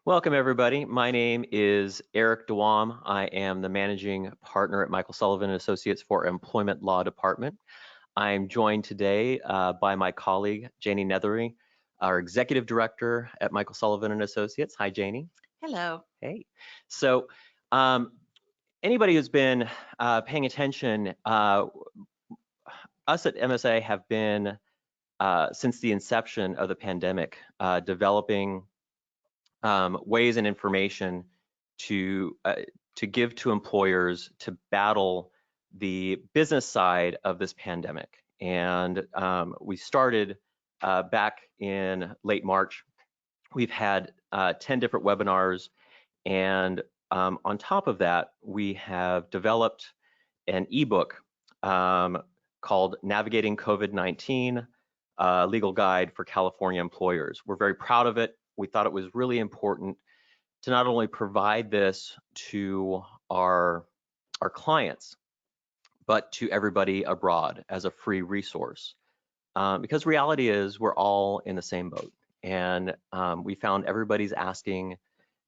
Welcome, everybody. My name is Eric DeWam. I am the managing partner at Michael Sullivan and Associates for Employment Law Department. I'm joined today by my colleague, Janey Nethery, our executive director at Michael Sullivan and Associates. Hi, Janey. Hello. Hey. So, anybody who's been paying attention, us at MSA have been, since the inception of the pandemic, developing ways and information to give to employers to battle the business side of this pandemic. And we started back in late March. We've had 10 different webinars, and on top of that, we have developed an ebook called Navigating COVID-19, Legal Guide for California Employers. We're very proud of it. We thought it was really important to not only provide this to our clients, but to everybody abroad as a free resource. Because reality is we're all in the same boat, and we found everybody's asking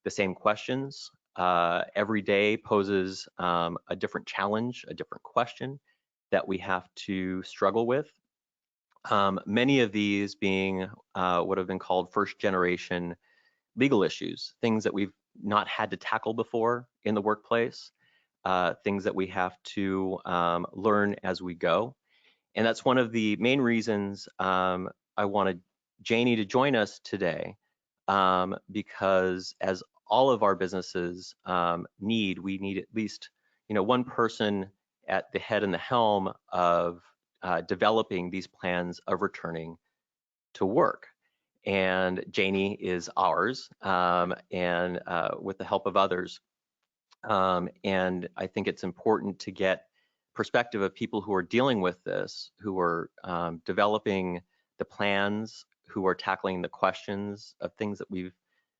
the same questions. Every day poses a different challenge, a different question that we have to struggle with. Many of these being what have been called first generation legal issues, things that we've not had to tackle before in the workplace, things that we have to learn as we go. And that's one of the main reasons I wanted Janey to join us today, because as all of our businesses we need at least one person at the head and the helm of developing these plans of returning to work. And Janey is ours, and with the help of others. And I think it's important to get perspective of people who are dealing with this, who are developing the plans, who are tackling the questions of things that we've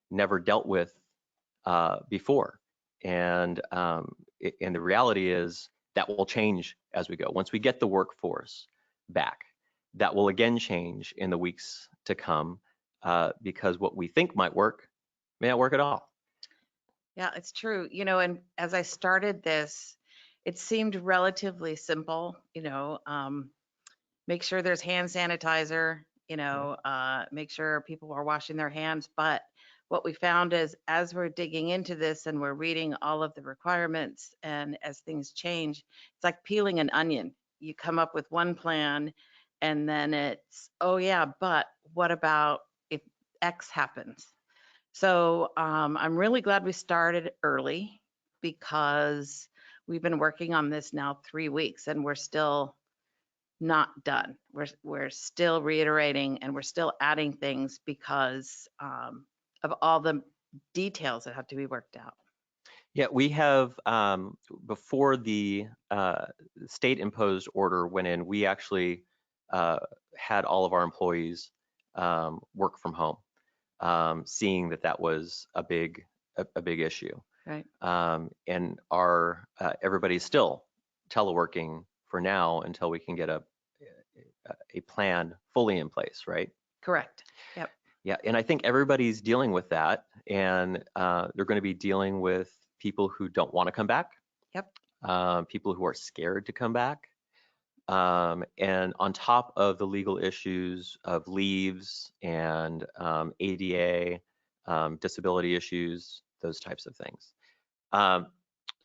never dealt with before. And the reality is that will change as we go. Once we get the workforce back, that will again change in the weeks to come, because what we think might work may not work at all. Yeah, it's true. And as I started this, it seemed relatively simple, make sure there's hand sanitizer, make sure people are washing their hands. But what we found is as we're digging into this and we're reading all of the requirements and as things change, it's like peeling an onion. You come up with one plan and then it's, oh yeah, but what about if X happens? So I'm really glad we started early because we've been working on this now 3 weeks and we're still not done. We're still reiterating and we're still adding things because of all the details that have to be worked out. Yeah, we have, before the state imposed order went in, we actually had all of our employees work from home, seeing that was a big issue. Right. And our everybody's still teleworking for now until we can get a plan fully in place, right? Correct. Yep. Yeah, and I think everybody's dealing with that, and they're going to be dealing with people who don't want to come back. Yep. People who are scared to come back. And on top of the legal issues of leaves and ADA, disability issues, those types of things.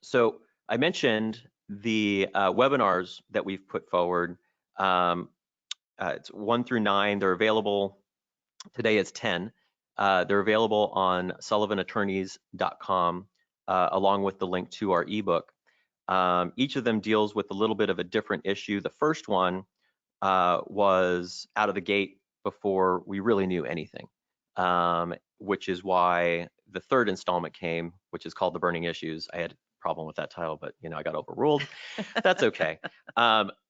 So I mentioned the webinars that we've put forward. It's 1 through 9. They're available. Today it's 10. They're available on sullivanattorneys.com, along with the link to our ebook. Each of them deals with a little bit of a different issue. The first one was out of the gate before we really knew anything, which is why the third installment came, which is called The Burning Issues. I had a problem with that title, but I got overruled. That's okay.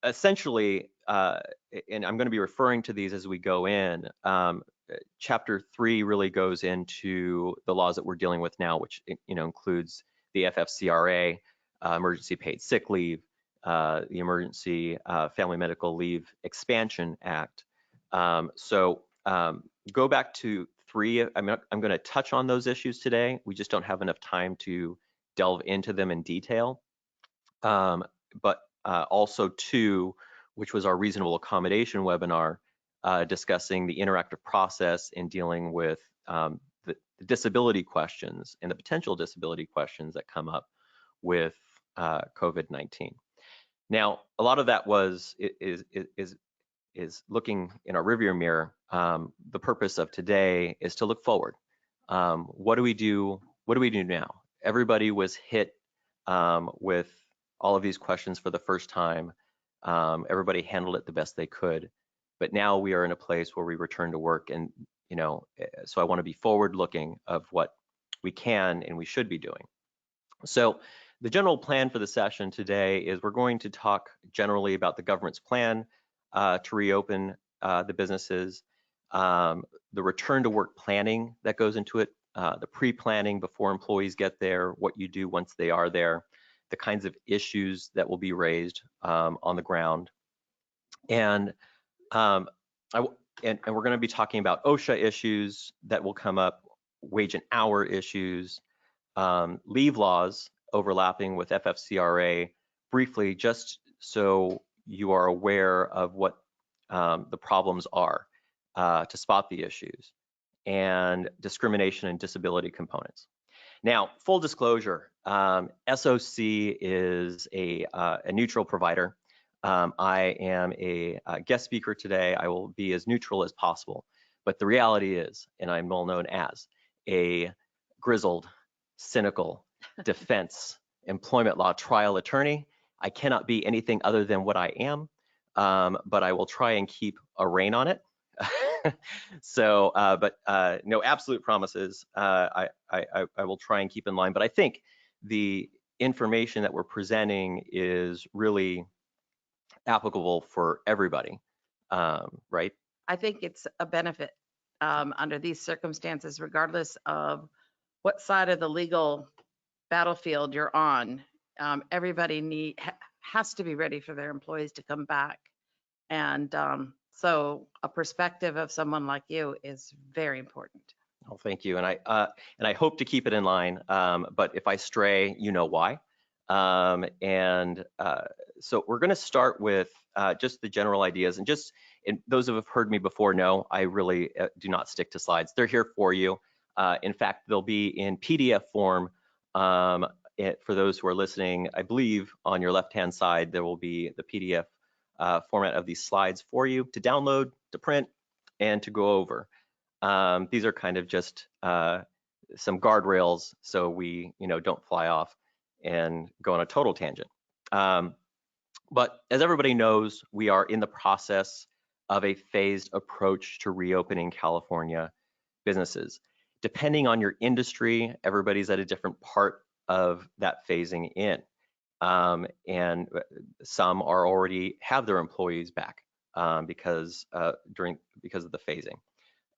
Essentially, and I'm going to be referring to these as we go in, Chapter 3 really goes into the laws that we're dealing with now, which includes the FFCRA, emergency paid sick leave, the Emergency Family Medical Leave Expansion Act. So go back to three. I'm going to touch on those issues today. We just don't have enough time to delve into them in detail. But also two, which was our reasonable accommodation webinar, discussing the interactive process in dealing with the disability questions and the potential disability questions that come up with COVID-19. Now, a lot of that is looking in our rearview mirror. The purpose of today is to look forward. What do we do? What do we do now? Everybody was hit with all of these questions for the first time. Everybody handled it the best they could, but now we are in a place where we return to work, and so I want to be forward-looking of what we can and we should be doing. So the general plan for the session today is we're going to talk generally about the government's plan to reopen the businesses, the return to work planning that goes into it, the pre-planning before employees get there, what you do once they are there, the kinds of issues that will be raised on the ground. And we're going to be talking about OSHA issues that will come up, wage and hour issues, leave laws overlapping with FFCRA, briefly, just so you are aware of what the problems are to spot the issues, and discrimination and disability components. Now, full disclosure, SOC is a neutral provider. I am a guest speaker today. I will be as neutral as possible. But the reality is, and I'm well known as a grizzled, cynical defense employment law trial attorney, I cannot be anything other than what I am, but I will try and keep a rein on it. So, but no absolute promises. I will try and keep in line, but I think the information that we're presenting is really applicable for everybody, right? I think it's a benefit under these circumstances, regardless of what side of the legal battlefield you're on. Everybody has to be ready for their employees to come back. And so a perspective of someone like you is very important. Oh, thank you. And I hope to keep it in line, but if I stray, you know why. So we're going to start with just the general ideas, and those who have heard me before know I really do not stick to slides. They're here for you. In fact, they'll be in PDF form for those who are listening. I believe on your left-hand side, there will be the PDF format of these slides for you to download, to print, and to go over. These are kind of just some guardrails so we don't fly off and go on a total tangent. But as everybody knows, we are in the process of a phased approach to reopening California businesses. Depending on your industry, everybody's at a different part of that phasing in. And some are already have their employees back because of the phasing.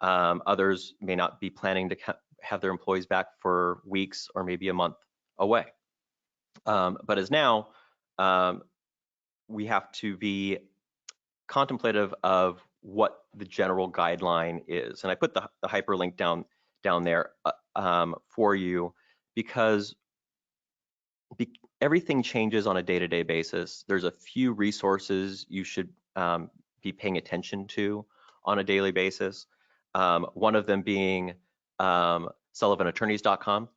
Others may not be planning to have their employees back for weeks or maybe a month away. But as now, we have to be contemplative of what the general guideline is. And I put the hyperlink down there for you because everything changes on a day-to-day basis. There's a few resources you should be paying attention to on a daily basis. One of them being SullivanAttorneys.com.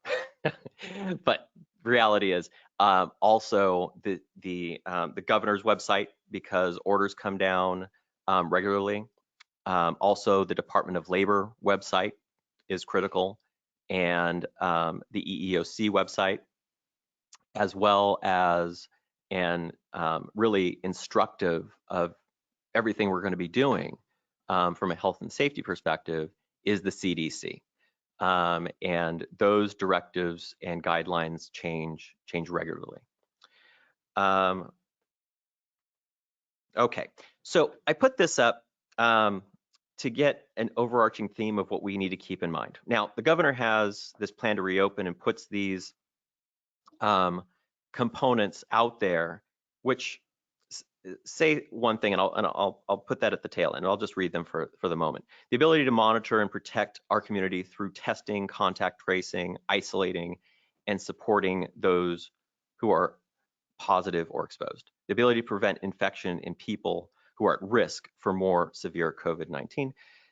But reality is also the governor's website, because orders come down regularly. Also, the Department of Labor website is critical, and the EEOC website, as well as really instructive of everything we're going to be doing from a health and safety perspective, is the CDC. And those directives and guidelines change regularly. Okay, so I put this up to get an overarching theme of what we need to keep in mind. Now, the governor has this plan to reopen and puts these components out there, which say one thing, and I'll put that at the tail end. I'll just read them for the moment. The ability to monitor and protect our community through testing, contact tracing, isolating, and supporting those who are positive or exposed. The ability to prevent infection in people who are at risk for more severe COVID-19.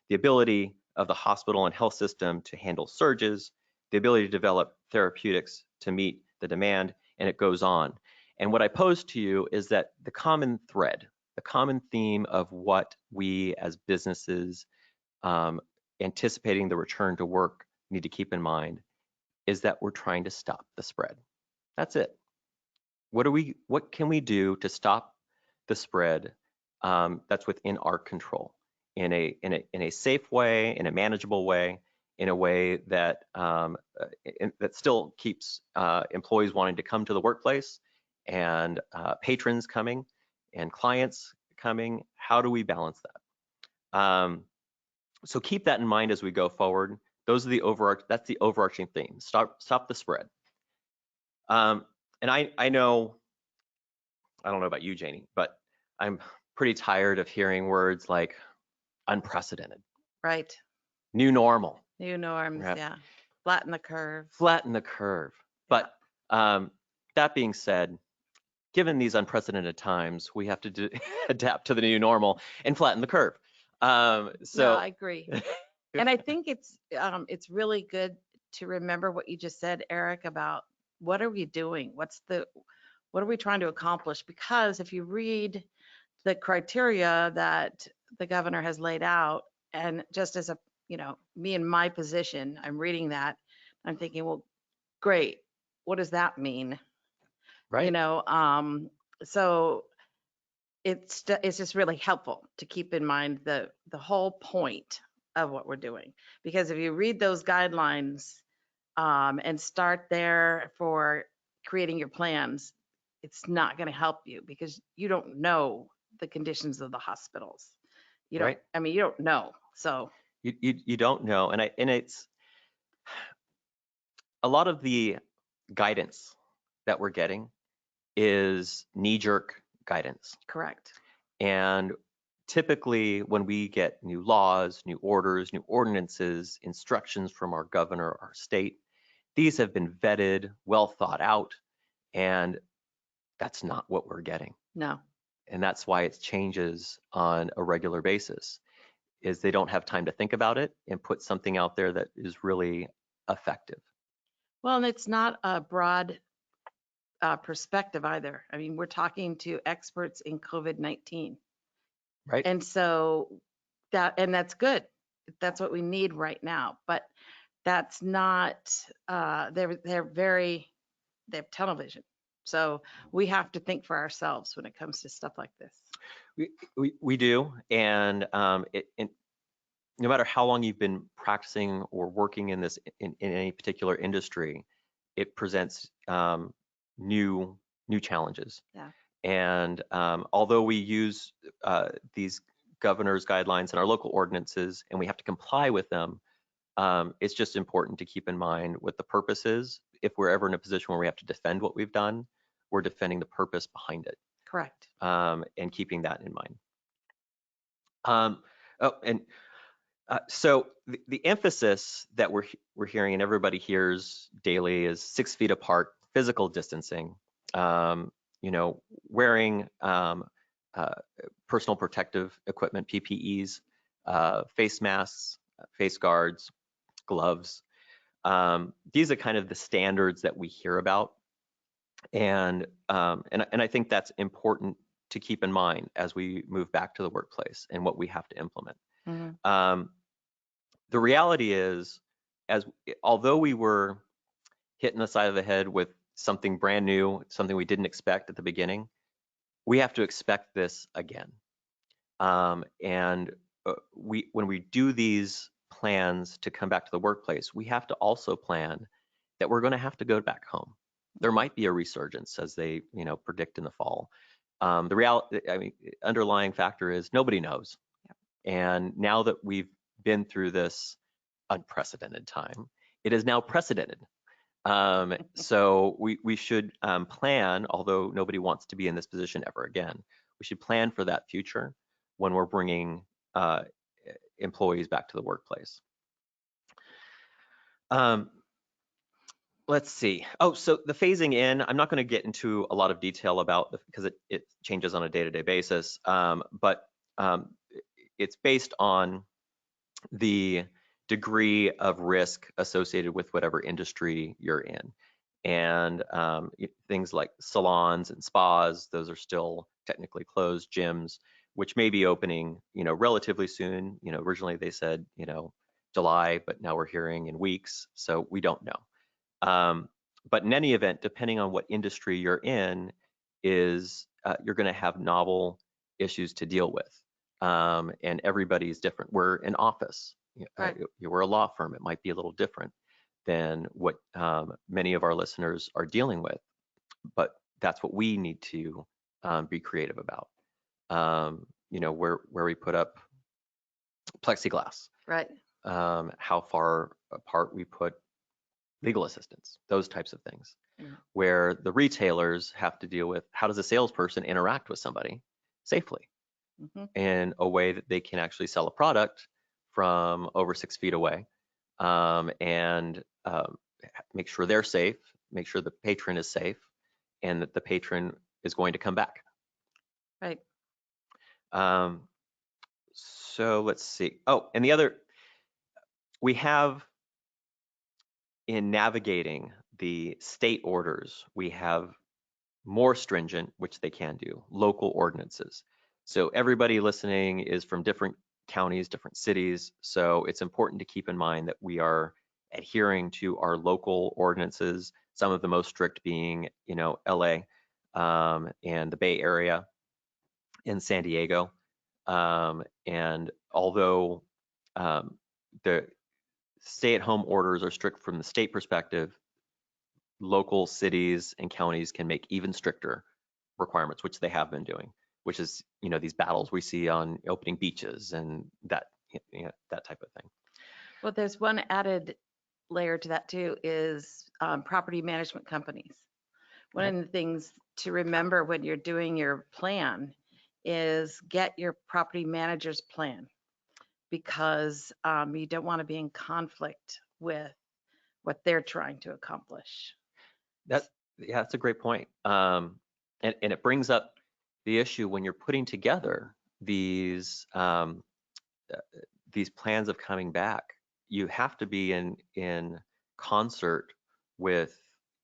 The ability of the hospital and health system to handle surges. The ability to develop therapeutics to meet the demand, and it goes on. And what I pose to you is that the common thread, the common theme of what we as businesses anticipating the return to work need to keep in mind is that we're trying to stop the spread. That's it. What can we do to stop the spread that's within our control in a safe way, in a manageable way, in a way that that still keeps employees wanting to come to the workplace and patrons coming and clients coming? How do we balance that? So keep that in mind as we go forward. Those are that's the overarching theme. Stop the spread. And I know, I don't know about you, Janey, but I'm pretty tired of hearing words like unprecedented. Right. New normal. New norms, Right. yeah. Flatten the curve. Flatten the curve. Yeah. But that being said, given these unprecedented times, we have to adapt to the new normal and flatten the curve. No, I agree. And I think it's really good to remember what you just said, Eric, about what are we doing? What are we trying to accomplish? Because if you read the criteria that the governor has laid out, and just as me in my position, I'm reading that, I'm thinking, well, great. What does that mean? Right. So it's just really helpful to keep in mind the whole point of what we're doing. Because if you read those guidelines and start there for creating your plans, it's not going to help you because you don't know the conditions of the hospitals. You don't, Right. I mean, you don't know. So you don't know, and it's a lot of the guidance that we're getting is knee-jerk guidance. correct. And typically when we get new laws, new orders, new ordinances, instructions from our governor, our state, these have been vetted, well thought out, and that's not what we're getting. No. And that's why it changes on a regular basis, is they don't have time to think about it and put something out there that is really effective. Well, and it's not a broad perspective either. I mean, we're talking to experts in COVID-19. Right. And so that's good. That's what we need right now. But that's not, they have tunnel vision. So we have to think for ourselves when it comes to stuff like this. We do. And no matter how long you've been practicing or working in this in any particular industry, it presents new challenges. Yeah. And although we use these governor's guidelines and our local ordinances, and we have to comply with them, it's just important to keep in mind what the purpose is. If we're ever in a position where we have to defend what we've done, we're defending the purpose behind it. Correct. And keeping that in mind. So the emphasis that we're hearing and everybody hears daily is 6 feet apart, physical distancing, wearing personal protective equipment, PPEs, face masks, face guards, gloves. These are kind of the standards that we hear about, and I think that's important to keep in mind as we move back to the workplace and what we have to implement. Mm-hmm. The reality is, although we were hitting the side of the head with something brand new, something we didn't expect at the beginning, we have to expect this again. And when we do these plans to come back to the workplace, we have to also plan that we're going to have to go back home. There might be a resurgence as they, predict in the fall. The underlying factor is nobody knows. Yep. And now that we've been through this unprecedented time, it is now precedented. So we should plan, although nobody wants to be in this position ever again, should plan for that future when we're bringing employees back to the workplace. Let's see. Oh, so the phasing in, I'm not going to get into a lot of detail about because it changes on a day-to-day basis, but it's based on the degree of risk associated with whatever industry you're in. And things like salons and spas, those are still technically closed. Gyms, which may be opening, relatively soon. Originally they said, July, but now we're hearing in weeks, so we don't know. But in any event, depending on what industry you're in, you're going to have novel issues to deal with, and everybody's different. We're an office, Right. we're a law firm. It might be a little different than what many of our listeners are dealing with, but that's what we need to be creative about. Where we put up plexiglass, Right. how far apart we put legal assistance, those types of things, Mm. where the retailers have to deal with how does a salesperson interact with somebody safely Mm-hmm. in a way that they can actually sell a product from over 6 feet away, and make sure they're safe, make sure the patron is safe, and that the patron is going to come back. Right. So let's see. Oh, and we have, in navigating the state orders, we have more stringent, which they can do, local ordinances. So everybody listening is from different counties, different cities. So it's important to keep in mind that we are adhering to our local ordinances, some of the most strict being, LA, and the Bay Area and San Diego. And although the stay-at-home orders are strict from the state perspective, local cities and counties can make even stricter requirements, which they have been doing, which is, these battles we see on opening beaches and that type of thing. Well, there's one added layer to that too, is property management companies. One Right. of the things to remember when you're doing your plan is get your property manager's plan, because you don't want to be in conflict with what they're trying to accomplish. Yeah, that's a great point. And it brings up the issue when you're putting together these plans of coming back. You have to be in concert with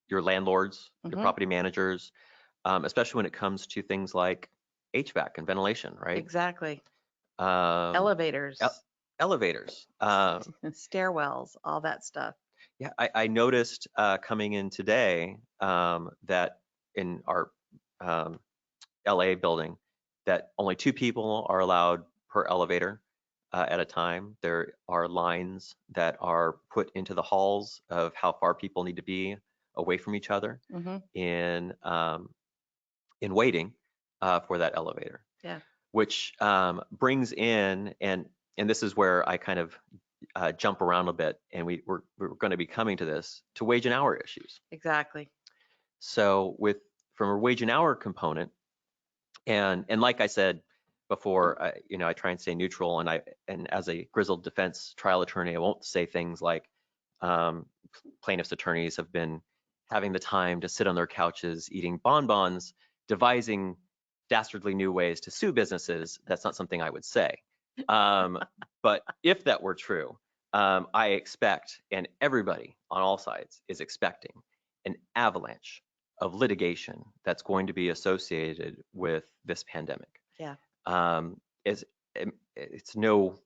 your landlords, your Mm-hmm. property managers, especially when it comes to things like HVAC and ventilation, right? Exactly. Elevators. Elevators, stairwells, all that stuff. Yeah, I noticed coming in today that in our LA building, that only 2 people are allowed per elevator at a time. There are lines that are put into the halls of how far people need to be away from each other Mm-hmm. in waiting for that elevator. Yeah. Which brings in, and this is where I kind of jump around a bit, and we're going to be coming to this, to wage and hour issues. Exactly. So from a wage and hour component, and like I said before, I try and stay neutral, and as a grizzled defense trial attorney, I won't say things like plaintiffs' attorneys have been having the time to sit on their couches eating bonbons, devising dastardly new ways to sue businesses. That's not something I would say. But if that were true, I expect, and everybody on all sides is expecting, an avalanche of litigation that's going to be associated with this pandemic. Yeah. It's no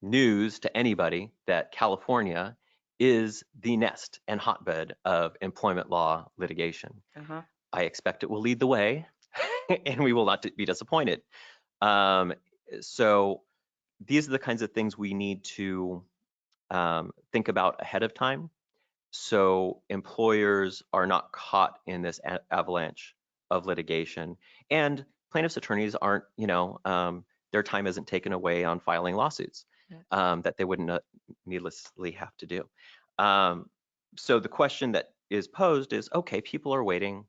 news to anybody that California is the nest and hotbed of employment law litigation. Uh-huh. I expect it will lead the way, and we will not be disappointed. So these are the kinds of things we need to think about ahead of time, so employers are not caught in this avalanche of litigation, and plaintiffs' attorneys aren't, their time isn't taken away on filing lawsuits that they wouldn't needlessly have to do. So the question that is posed is, okay, people are waiting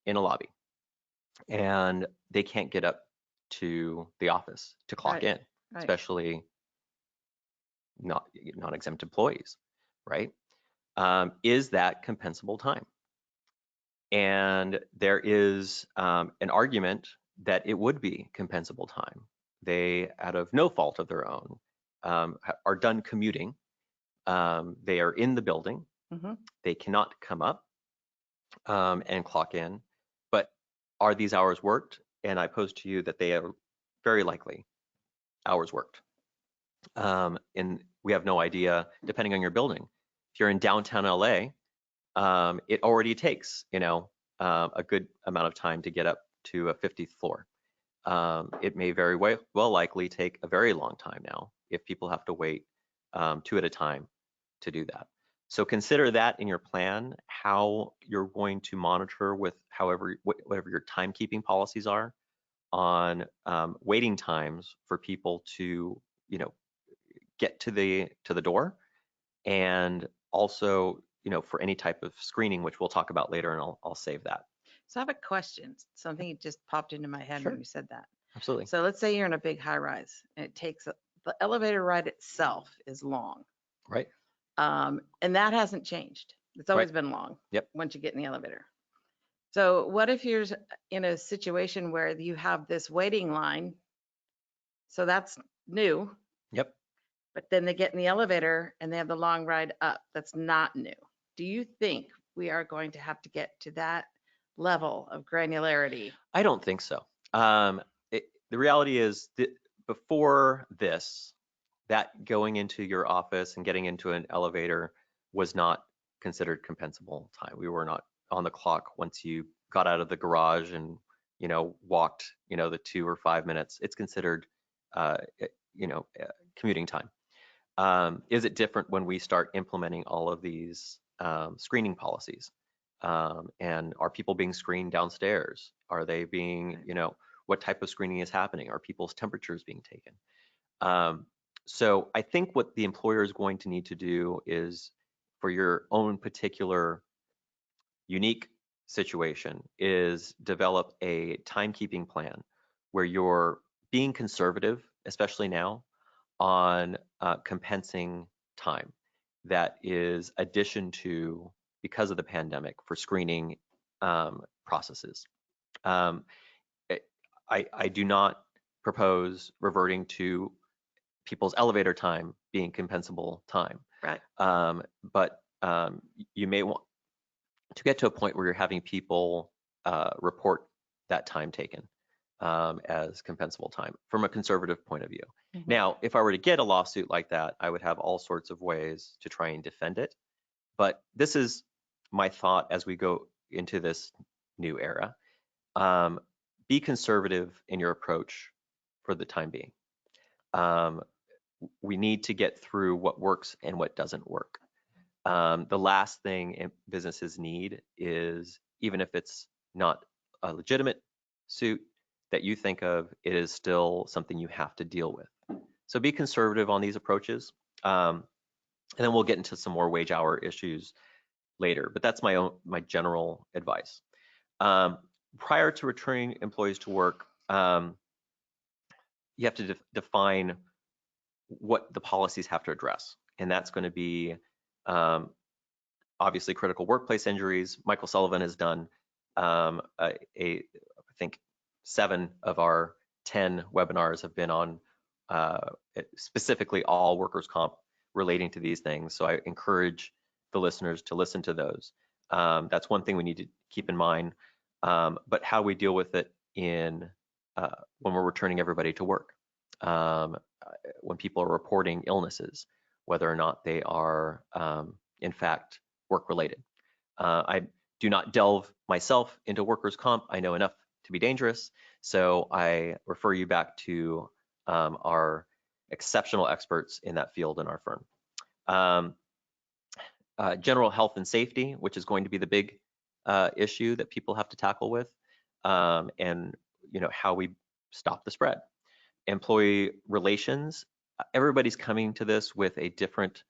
in a lobby and they can't get up to the office to clock in, Right. especially non-exempt employees, right? Is that compensable time? And there is an argument that it would be compensable time. They, out of no fault of their own, are done commuting. They are in the building. Mm-hmm. They cannot come up and clock in. But are these hours worked? And I pose to you that they are very likely hours worked. And we have no idea, depending on your building. If you're in downtown LA, it already takes, a good amount of time to get up to a 50th floor. It may very well likely take a very long time now if people have to wait 2 at a time to do that. So consider that in your plan, how you're going to monitor with whatever your timekeeping policies are on waiting times for people to, get to the door, and also, for any type of screening, which we'll talk about later, and I'll save that. So I have a question. Something just popped into my head Sure. when you said that. Absolutely. So let's say you're in a big high rise and it takes the elevator ride itself is long. Right. And that hasn't changed. It's always been long. Yep. Once you get in the elevator. So what if you're in a situation where you have this waiting line? So that's new. Yep. But then they get in the elevator and they have the long ride up. That's not new. Do you think we are going to have to get to that level of granularity? I don't think so. The reality is that before this, that going into your office and getting into an elevator was not considered compensable time. We were not on the clock once you got out of the garage and, walked, the 2 or 5 minutes. It's considered, commuting time. Is it different when we start implementing all of these screening policies? And are people being screened downstairs? Are they being, what type of screening is happening? Are people's temperatures being taken? So I think what the employer is going to need to do is, for your own particular unique situation, is develop a timekeeping plan where you're being conservative, especially now, on compensing time that is addition to, because of the pandemic, for screening processes. I do not propose reverting to people's elevator time being compensable time. Right. But you may want to get to a point where you're having people report that time taken as compensable time from a conservative point of view. Mm-hmm. Now, if I were to get a lawsuit like that, I would have all sorts of ways to try and defend it. But this is my thought as we go into this new era. Be conservative in your approach for the time being. We need to get through what works and what doesn't work. The last thing businesses need is, even if it's not a legitimate suit that you think of, it is still something you have to deal with. So be conservative on these approaches. And then we'll get into some more wage hour issues later, but that's my general advice. Prior to returning employees to work, you have to define what the policies have to address. And that's going to be obviously critical workplace injuries. Michael Sullivan has done I think 7 of our 10 webinars have been on specifically all workers' comp relating to these things. So I encourage the listeners to listen to those. That's one thing we need to keep in mind. But how we deal with it when we're returning everybody to work, when people are reporting illnesses, whether or not they are in fact work-related. I do not delve myself into workers' comp. I know enough to be dangerous, so I refer you back to our exceptional experts in that field in our firm. General health and safety, which is going to be the big issue that people have to tackle with, and how we stop the spread. Employee relations, everybody's coming to this with a different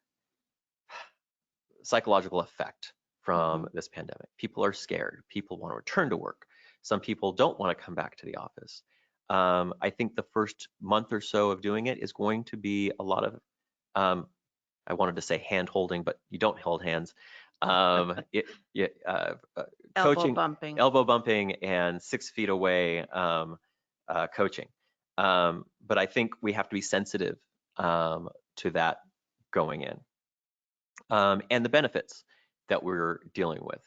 psychological effect from this pandemic. People are scared. People want to return to work. Some people don't want to come back to the office. I think the first month or so of doing it is going to be a lot of, I wanted to say hand holding, but you don't hold hands. Elbow Coaching, bumping. elbow bumping, and 6 feet away coaching. But I think we have to be sensitive to that going in. And the benefits that we're dealing with.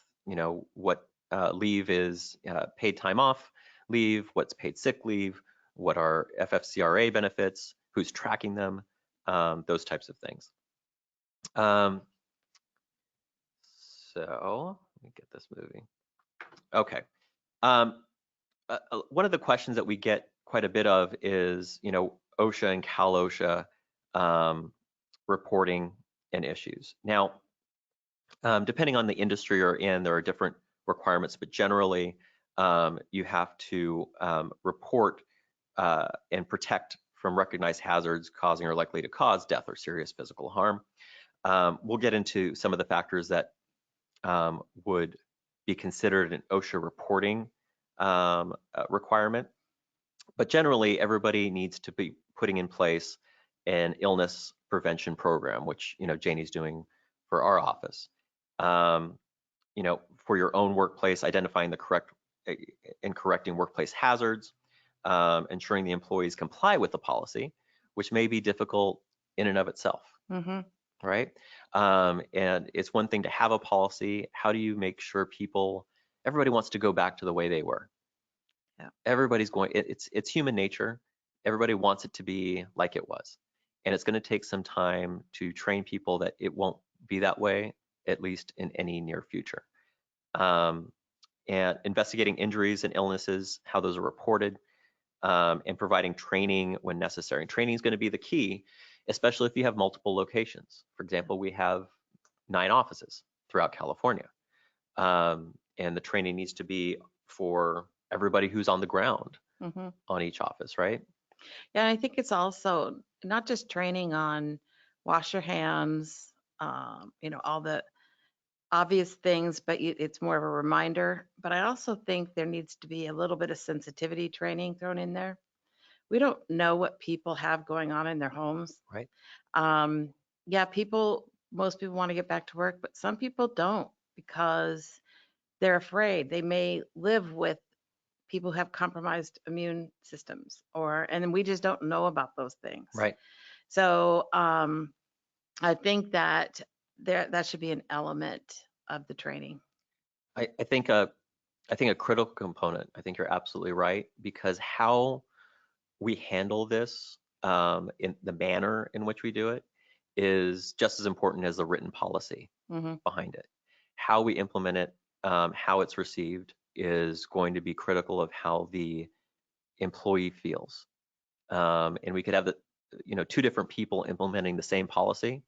What leave is paid time off leave, what's paid sick leave, what are FFCRA benefits, who's tracking them, those types of things. So let me get this moving. Okay. One of the questions that we get quite a bit of is, OSHA and Cal OSHA reporting and issues. Now, depending on the industry you're in, there are different requirements, but generally you have to report and protect from recognized hazards causing or likely to cause death or serious physical harm. We'll get into some of the factors that would be considered an OSHA reporting requirement, but generally everybody needs to be putting in place an illness prevention program, which Janey's doing for our office. For your own workplace, identifying the correct and correcting workplace hazards, ensuring the employees comply with the policy, which may be difficult in and of itself, right? And it's one thing to have a policy. How do you make sure everybody wants to go back to the way they were? Yeah. Everybody's going, it's human nature. Everybody wants it to be like it was. And it's going to take some time to train people that it won't be that way, at least in any near future. And investigating injuries and illnesses, how those are reported, and providing training when necessary. And training is going to be the key, especially if you have multiple locations. For example, we have 9 offices throughout California. And the training needs to be for everybody who's on the ground on each office, right? Yeah, I think it's also not just training on wash your hands, all the obvious things, but it's more of a reminder. But I also think there needs to be a little bit of sensitivity training thrown in there. We don't know what people have going on in their homes. Right. Yeah, most people want to get back to work, but some people don't because they're afraid. They may live with people who have compromised immune systems, and we just don't know about those things. Right. So I think that that should be an element of the training. I think a critical component, I think you're absolutely right, because how we handle this in the manner in which we do it is just as important as the written policy behind it. How we implement it, how it's received is going to be critical of how the employee feels. And we could have 2 different people implementing the same policy,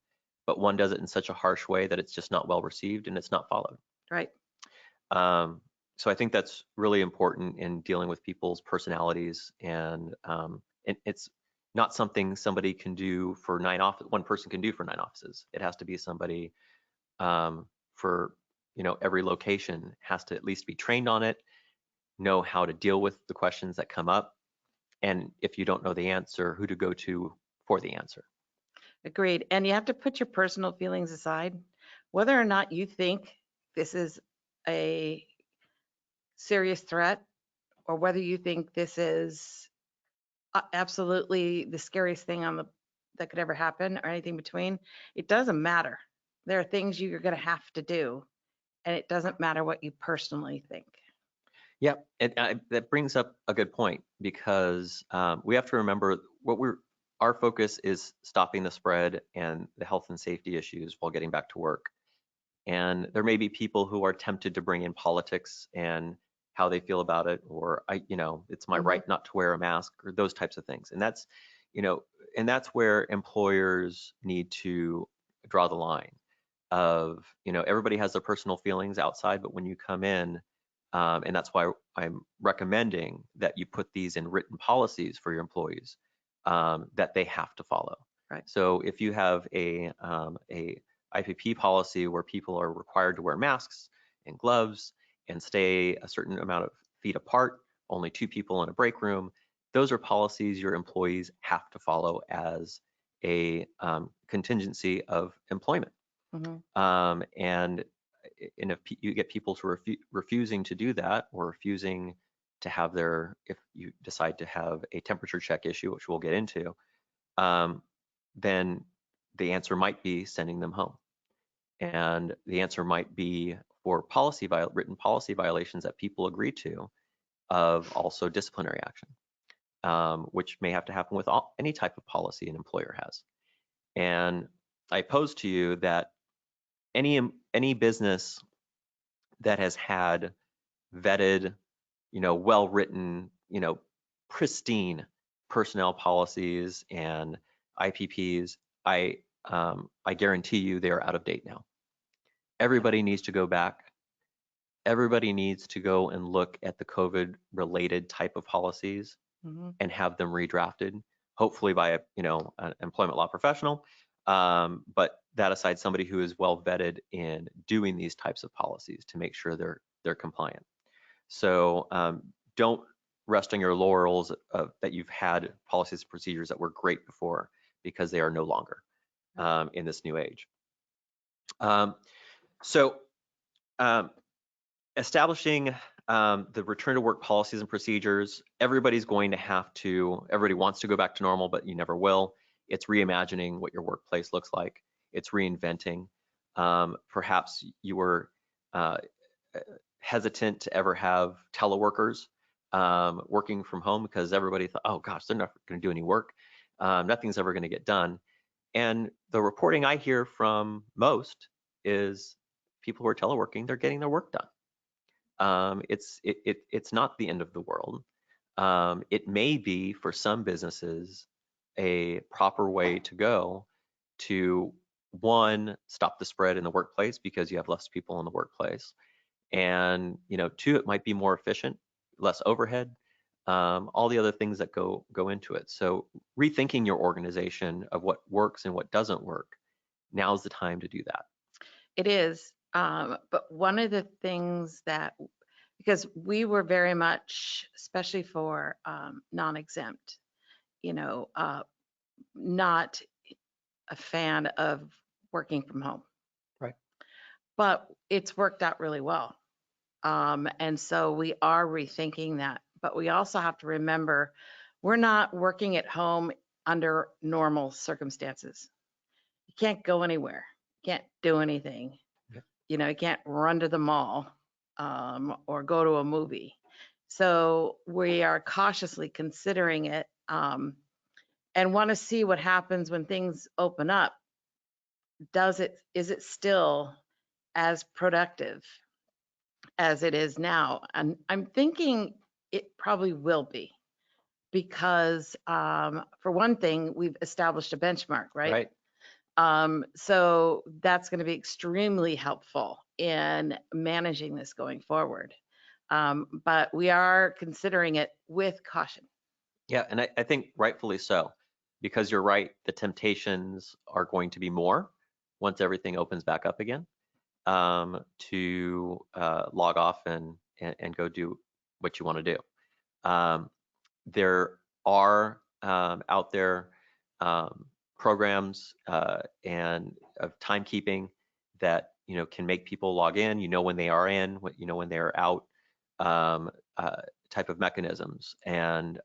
but one does it in such a harsh way that it's just not well received and it's not followed. Right. So I think that's really important in dealing with people's personalities, and it's not something somebody can do for 9 offices. One person can do for 9 offices. It has to be somebody for every location has to at least be trained on it, know how to deal with the questions that come up, and if you don't know the answer, who to go to for the answer. Agreed. And you have to put your personal feelings aside. Whether or not you think this is a serious threat, or whether you think this is absolutely the scariest thing that could ever happen, or anything between, it doesn't matter. There are things you're going to have to do, and it doesn't matter what you personally think. Yeah, that brings up a good point, because we have to remember our focus is stopping the spread and the health and safety issues while getting back to work. And there may be people who are tempted to bring in politics and how they feel about it, or it's my right not to wear a mask, or those types of things. And that's where employers need to draw the line of, everybody has their personal feelings outside, but when you come in, and that's why I'm recommending that you put these in written policies for your employees that they have to follow. Right. So if you have a IPP policy where people are required to wear masks and gloves and stay a certain amount of feet apart, only 2 people in a break room, those are policies your employees have to follow as a contingency of employment. And if you get people to refusing to do that, or refusing to have if you decide to have a temperature check issue, which we'll get into, then the answer might be sending them home. And the answer might be for written policy violations that people agree to, of also disciplinary action, which may have to happen with any type of policy an employer has. And I pose to you that any business that has had vetted, well-written, pristine personnel policies and IPPs, I guarantee you they are out of date now. Everybody needs to go back. Everybody needs to go and look at the COVID-related type of policies and have them redrafted, hopefully by an employment law professional. But that aside, somebody who is well vetted in doing these types of policies to make sure they're compliant. So don't rest on your laurels that you've had policies and procedures that were great before, because they are no longer in this new age. Establishing the return to work policies and procedures, everybody wants to go back to normal, but you never will. It's reimagining what your workplace looks like. It's reinventing. Perhaps you were hesitant to ever have teleworkers working from home, because everybody thought, oh gosh, they're not going to do any work. Nothing's ever going to get done. And the reporting I hear from most is people who are teleworking, they're getting their work done. It's not the end of the world. It may be for some businesses a proper way to go to, one, stop the spread in the workplace because you have less people in the workplace, and two, it might be more efficient, less overhead, all the other things that go into it. So rethinking your organization of what works and what doesn't work, now's the time to do that. It is. But one of the things that, because we were very much, especially for non-exempt, not a fan of working from home. Right. But it's worked out really well. And so we are rethinking that. But we also have to remember, we're not working at home under normal circumstances. You can't go anywhere. You can't do anything. Yep. You can't run to the mall or go to a movie. So we are cautiously considering it and want to see what happens when things open up. Is it still as productive as it is now? And I'm thinking it probably will be, because for one thing, we've established a benchmark, right? So that's going to be extremely helpful in managing this going forward. But we are considering it with caution. Yeah, and I think rightfully so, because you're right, the temptations are going to be more once everything opens back up again, to log off and go do what you want to do. There are out there programs and of timekeeping that can make people log in, when they are in, when they are out, type of mechanisms. And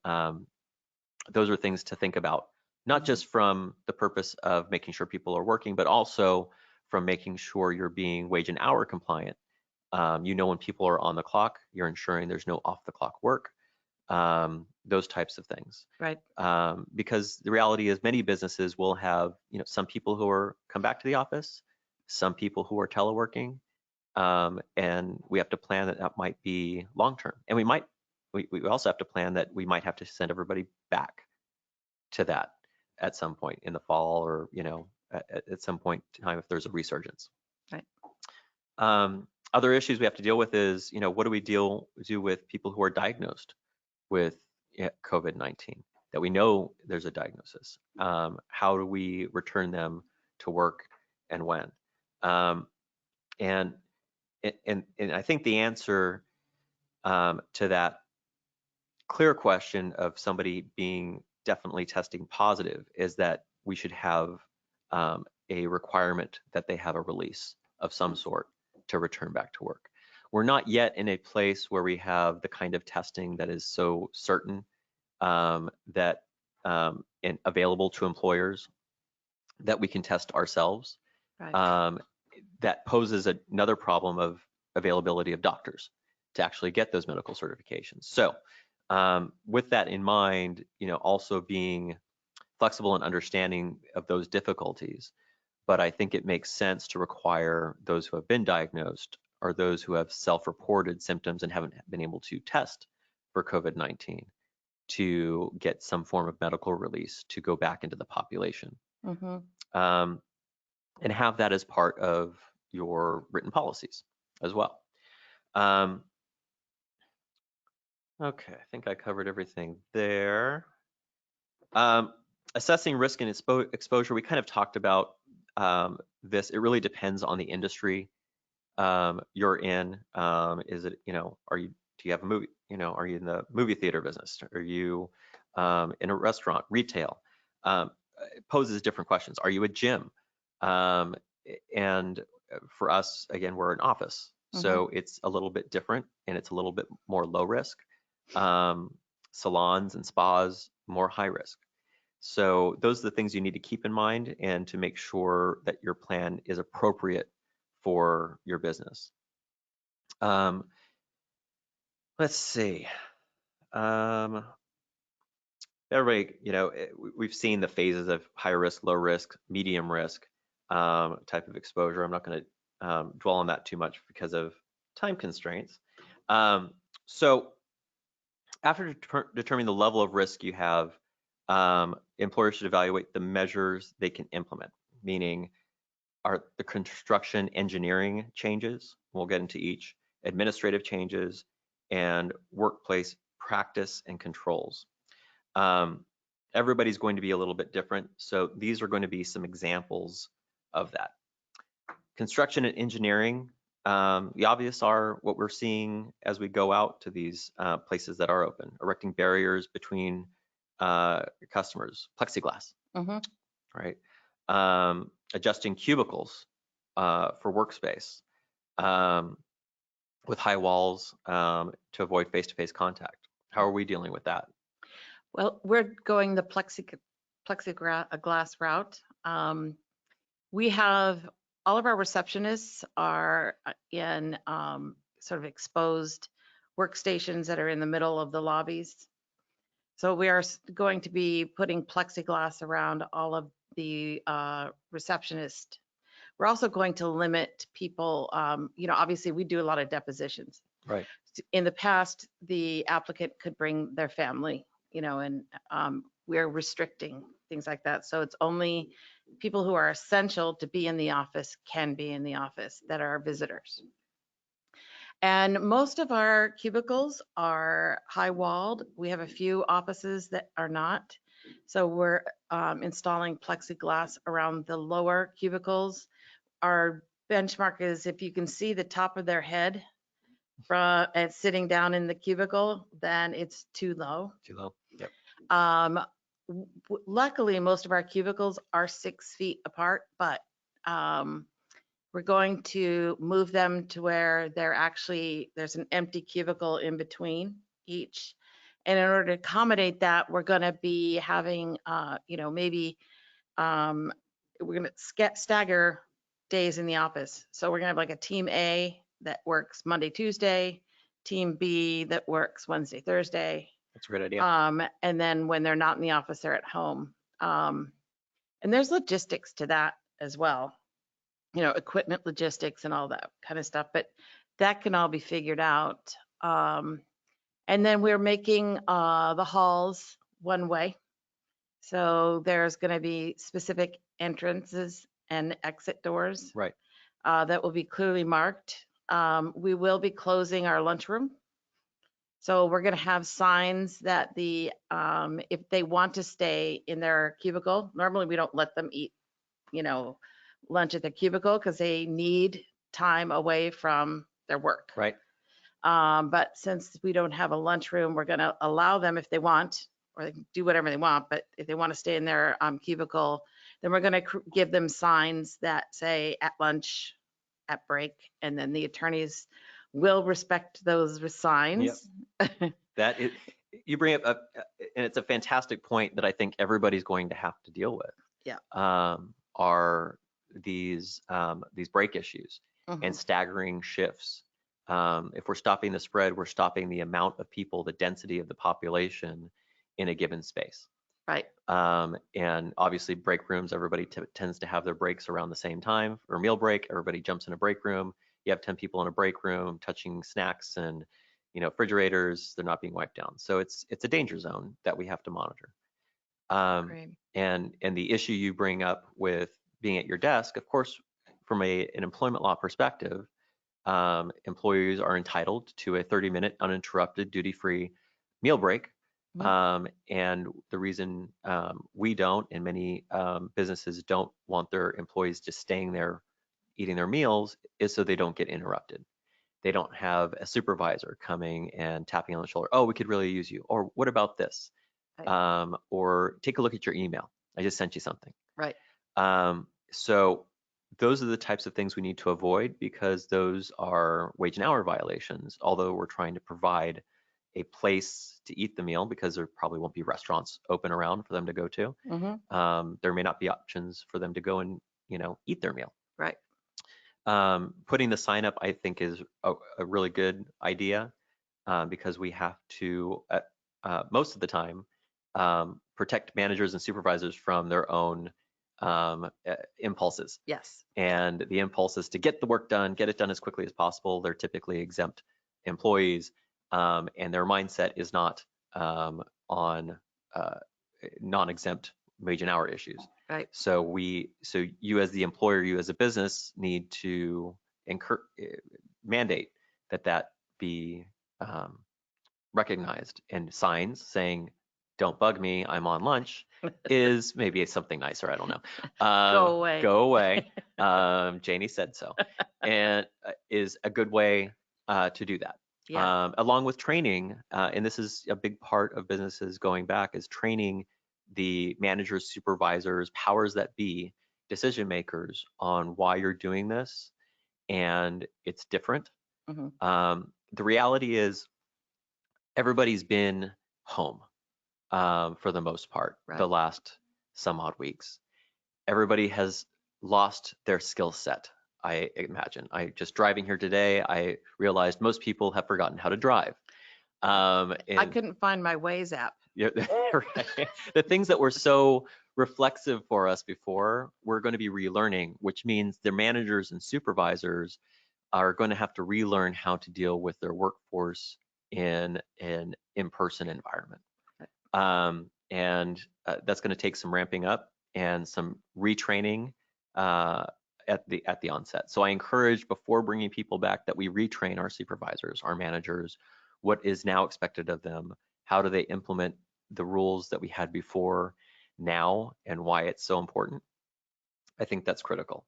those are things to think about, not just from the purpose of making sure people are working, but also from making sure you're being wage and hour compliant. When people are on the clock, you're ensuring there's no off the clock work, those types of things. Right. Because the reality is many businesses will have, some people who are come back to the office, some people who are teleworking, and we have to plan that might be long-term. And we also have to plan that we might have to send everybody back to that at some point in the fall, or at some point in time if there's a resurgence. Right. Other issues we have to deal with is, what do we do with people who are diagnosed with COVID-19, that we know there's a diagnosis? How do we return them to work, and when? And I think the answer to that clear question of somebody being definitely testing positive is that we should have a requirement that they have a release of some sort to return back to work. We're not yet in a place where we have the kind of testing that is so certain that and available to employers that we can test ourselves. Right. That poses another problem of availability of doctors to actually get those medical certifications. So with that in mind, also being flexible and understanding of those difficulties, but I think it makes sense to require those who have been diagnosed or those who have self-reported symptoms and haven't been able to test for COVID-19 to get some form of medical release to go back into the population. Mm-hmm. And have that as part of your written policies as well. Okay, I think I covered everything there. Assessing risk and exposure, we kind of talked about this. It really depends on the industry you're in. Is it, do you have a movie, are you in the movie theater business? Are you in a restaurant, retail? It poses different questions. Are you a gym? And for us, again, we're an office. So it's a little bit different and it's a little bit more low risk. Salons and spas, more high risk. So those are the things you need to keep in mind and to make sure that your plan is appropriate for your business. Let's see. Everybody, we've seen the phases of high risk, low risk, medium risk type of exposure. I'm not going to dwell on that too much because of time constraints. So after determining the level of risk you have, employers should evaluate the measures they can implement, meaning are the construction engineering changes, we'll get into each, administrative changes, and workplace practice and controls. Everybody's going to be a little bit different, so these are going to be some examples of that. Construction and engineering, the obvious are what we're seeing as we go out to these places that are open, erecting barriers between customers, plexiglass, right? Adjusting cubicles for workspace with high walls to avoid face-to-face contact. How are we dealing with that? Well, we're going the plexiglass route. We have all of our receptionists are in sort of exposed workstations that are in the middle of the lobbies. So we are going to be putting plexiglass around all of the receptionists. We're also going to limit people, obviously we do a lot of depositions. Right. In the past, the applicant could bring their family, and we're restricting things like that. So it's only people who are essential to be in the office can be in the office that are visitors. And most of our cubicles are high walled. We have a few offices that are not. So we're installing plexiglass around the lower cubicles. Our benchmark is if you can see the top of their head from and sitting down in the cubicle, then it's too low. Too low. Yep. Luckily, most of our cubicles are 6 feet apart, but we're going to move them to where there's an empty cubicle in between each. And in order to accommodate that, we're going to be having, maybe we're going to stagger days in the office. So we're going to have like a team A that works Monday, Tuesday, team B that works Wednesday, Thursday. That's a great idea. And then when they're not in the office, they're at home. And there's logistics to that as well, equipment logistics and all that kind of stuff, but that can all be figured out. And then we're making the halls one way. So there's going to be specific entrances and exit doors. Right. That will be clearly marked. We will be closing our lunchroom. So we're going to have signs that if they want to stay in their cubicle, normally we don't let them eat, lunch at their cubicle because they need time away from their work. Right. But since we don't have a lunchroom, we're going to allow them if they want, or they can do whatever they want. But if they want to stay in their cubicle, then we're going to give them signs that say at lunch, at break, and then the attorneys will respect those signs. That is, you bring up, and it's a fantastic point that I think everybody's going to have to deal with. Yeah. Are these break issues Mhm. and staggering shifts. If we're stopping the spread, we're stopping the amount of people, the density of the population in a given space. Right. And obviously break rooms, everybody tends to have their breaks around the same time. For meal break, everybody jumps in a break room. You have 10 people in a break room touching snacks and refrigerators, they're not being wiped down. So it's a danger zone that we have to monitor. And the issue you bring up with being at your desk, of course, from an employment law perspective, employees are entitled to a 30-minute uninterrupted duty-free meal break. And the reason we don't, and many businesses don't want their employees just staying there eating their meals, is so they don't get interrupted. They don't have a supervisor coming and tapping on the shoulder. Oh, we could really use you. Or what about this? Or take a look at your email. I just sent you something. Right. So those are the types of things we need to avoid, because those are wage and hour violations, although we're trying to provide a place to eat the meal, because there probably won't be restaurants open around for them to go to. There may not be options for them to go and eat their meal. Right. Putting the sign up, I think, is a really good idea, because we have to, most of the time, protect managers and supervisors from their own impulses. Yes. And the impulse is to get the work done, get it done as quickly as possible. They're typically exempt employees, and their mindset is not on non-exempt wage and hour issues. Right. So you as the employer, you as a business, need to mandate that be recognized, and signs saying, "Don't bug me, I'm on lunch," is maybe something nicer. I don't know. Go away. Go away. Janey said so, and is a good way to do that. Yeah. Along with training, and this is a big part of businesses going back, is training the managers, supervisors, powers that be, decision makers on why you're doing this, and it's different. The reality is everybody's been home for the most part, the last some odd weeks. Everybody has lost their skill set, I imagine. Just driving here today, I realized most people have forgotten how to drive. I couldn't find my Waze app. Yeah, right. The things that were so reflexive for us before, we're going to be relearning, which means the managers and supervisors are going to have to relearn how to deal with their workforce in an in-person environment. And that's going to take some ramping up and some retraining at the onset. So I encourage, before bringing people back, that we retrain our supervisors, our managers, what is now expected of them, how do they implement the rules that we had before now, and why it's so important. I think that's critical.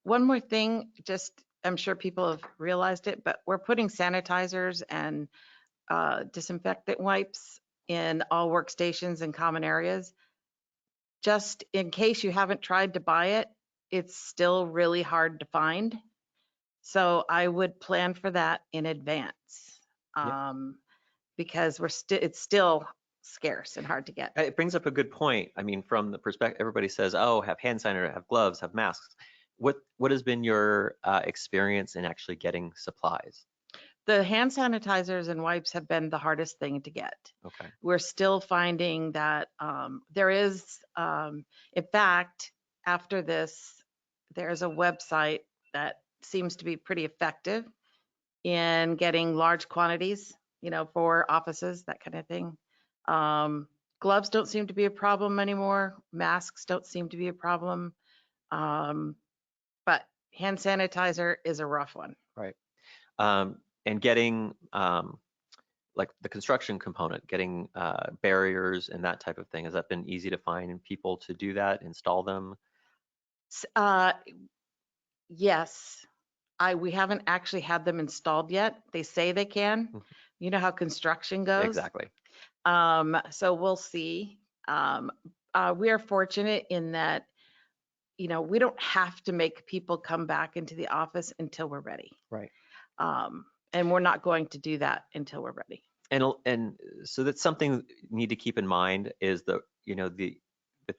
One more thing, just, I'm sure people have realized it, but we're putting sanitizers and disinfectant wipes in all workstations and common areas. Just in case you haven't tried to buy it, it's still really hard to find. So I would plan for that in advance, because it's still scarce and hard to get. It brings up a good point. I mean, from the perspective, everybody says, "Oh, have hand sanitizer, have gloves, have masks." What has been your experience in actually getting supplies? The hand sanitizers and wipes have been the hardest thing to get. Okay. We're still finding that there is, in fact, after this, there's a website that seems to be pretty effective in getting large quantities, for offices, that kind of thing. Gloves don't seem to be a problem anymore. Masks don't seem to be a problem. But hand sanitizer is a rough one. Right. And getting like the construction component, getting barriers and that type of thing, has that been easy to find people to do that, install them? Yes. we haven't actually had them installed yet. They say they can. Mhm. You know how construction goes. Exactly. So we'll see. We are fortunate in that, we don't have to make people come back into the office until we're ready. Right. And we're not going to do that until we're ready. And so that's something you need to keep in mind is the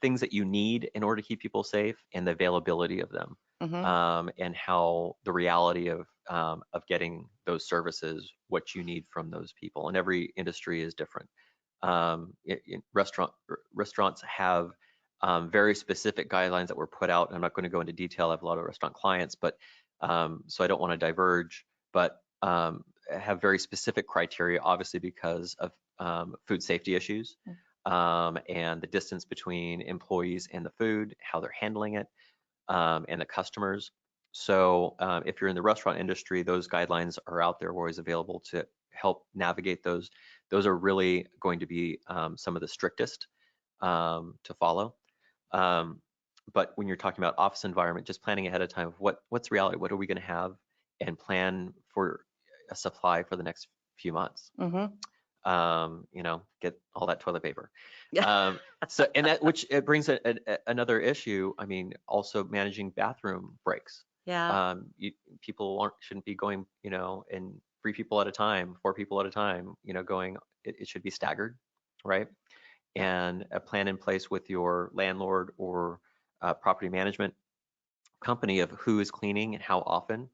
things that you need in order to keep people safe and the availability of them, and how the reality of getting those services, what you need from those people. And every industry is different. Restaurants have very specific guidelines that were put out. I'm not going to go into detail. I have a lot of restaurant clients, but so I don't want to diverge, but have very specific criteria, obviously because of food safety issues, and the distance between employees and the food, how they're handling it, and the customers. So if you're in the restaurant industry, those guidelines are out there, always available to help navigate those. Those are really going to be some of the strictest to follow. But when you're talking about office environment, just planning ahead of time of what's reality, what are we going to have, and plan for a supply for the next few months. Get all that toilet paper. Yeah. So, and that, which it brings another issue. I mean, also managing bathroom breaks. Yeah. People shouldn't be going, in 3 people at a time, 4 people at a time, going, it should be staggered, right? And a plan in place with your landlord or property management company of who is cleaning and how often.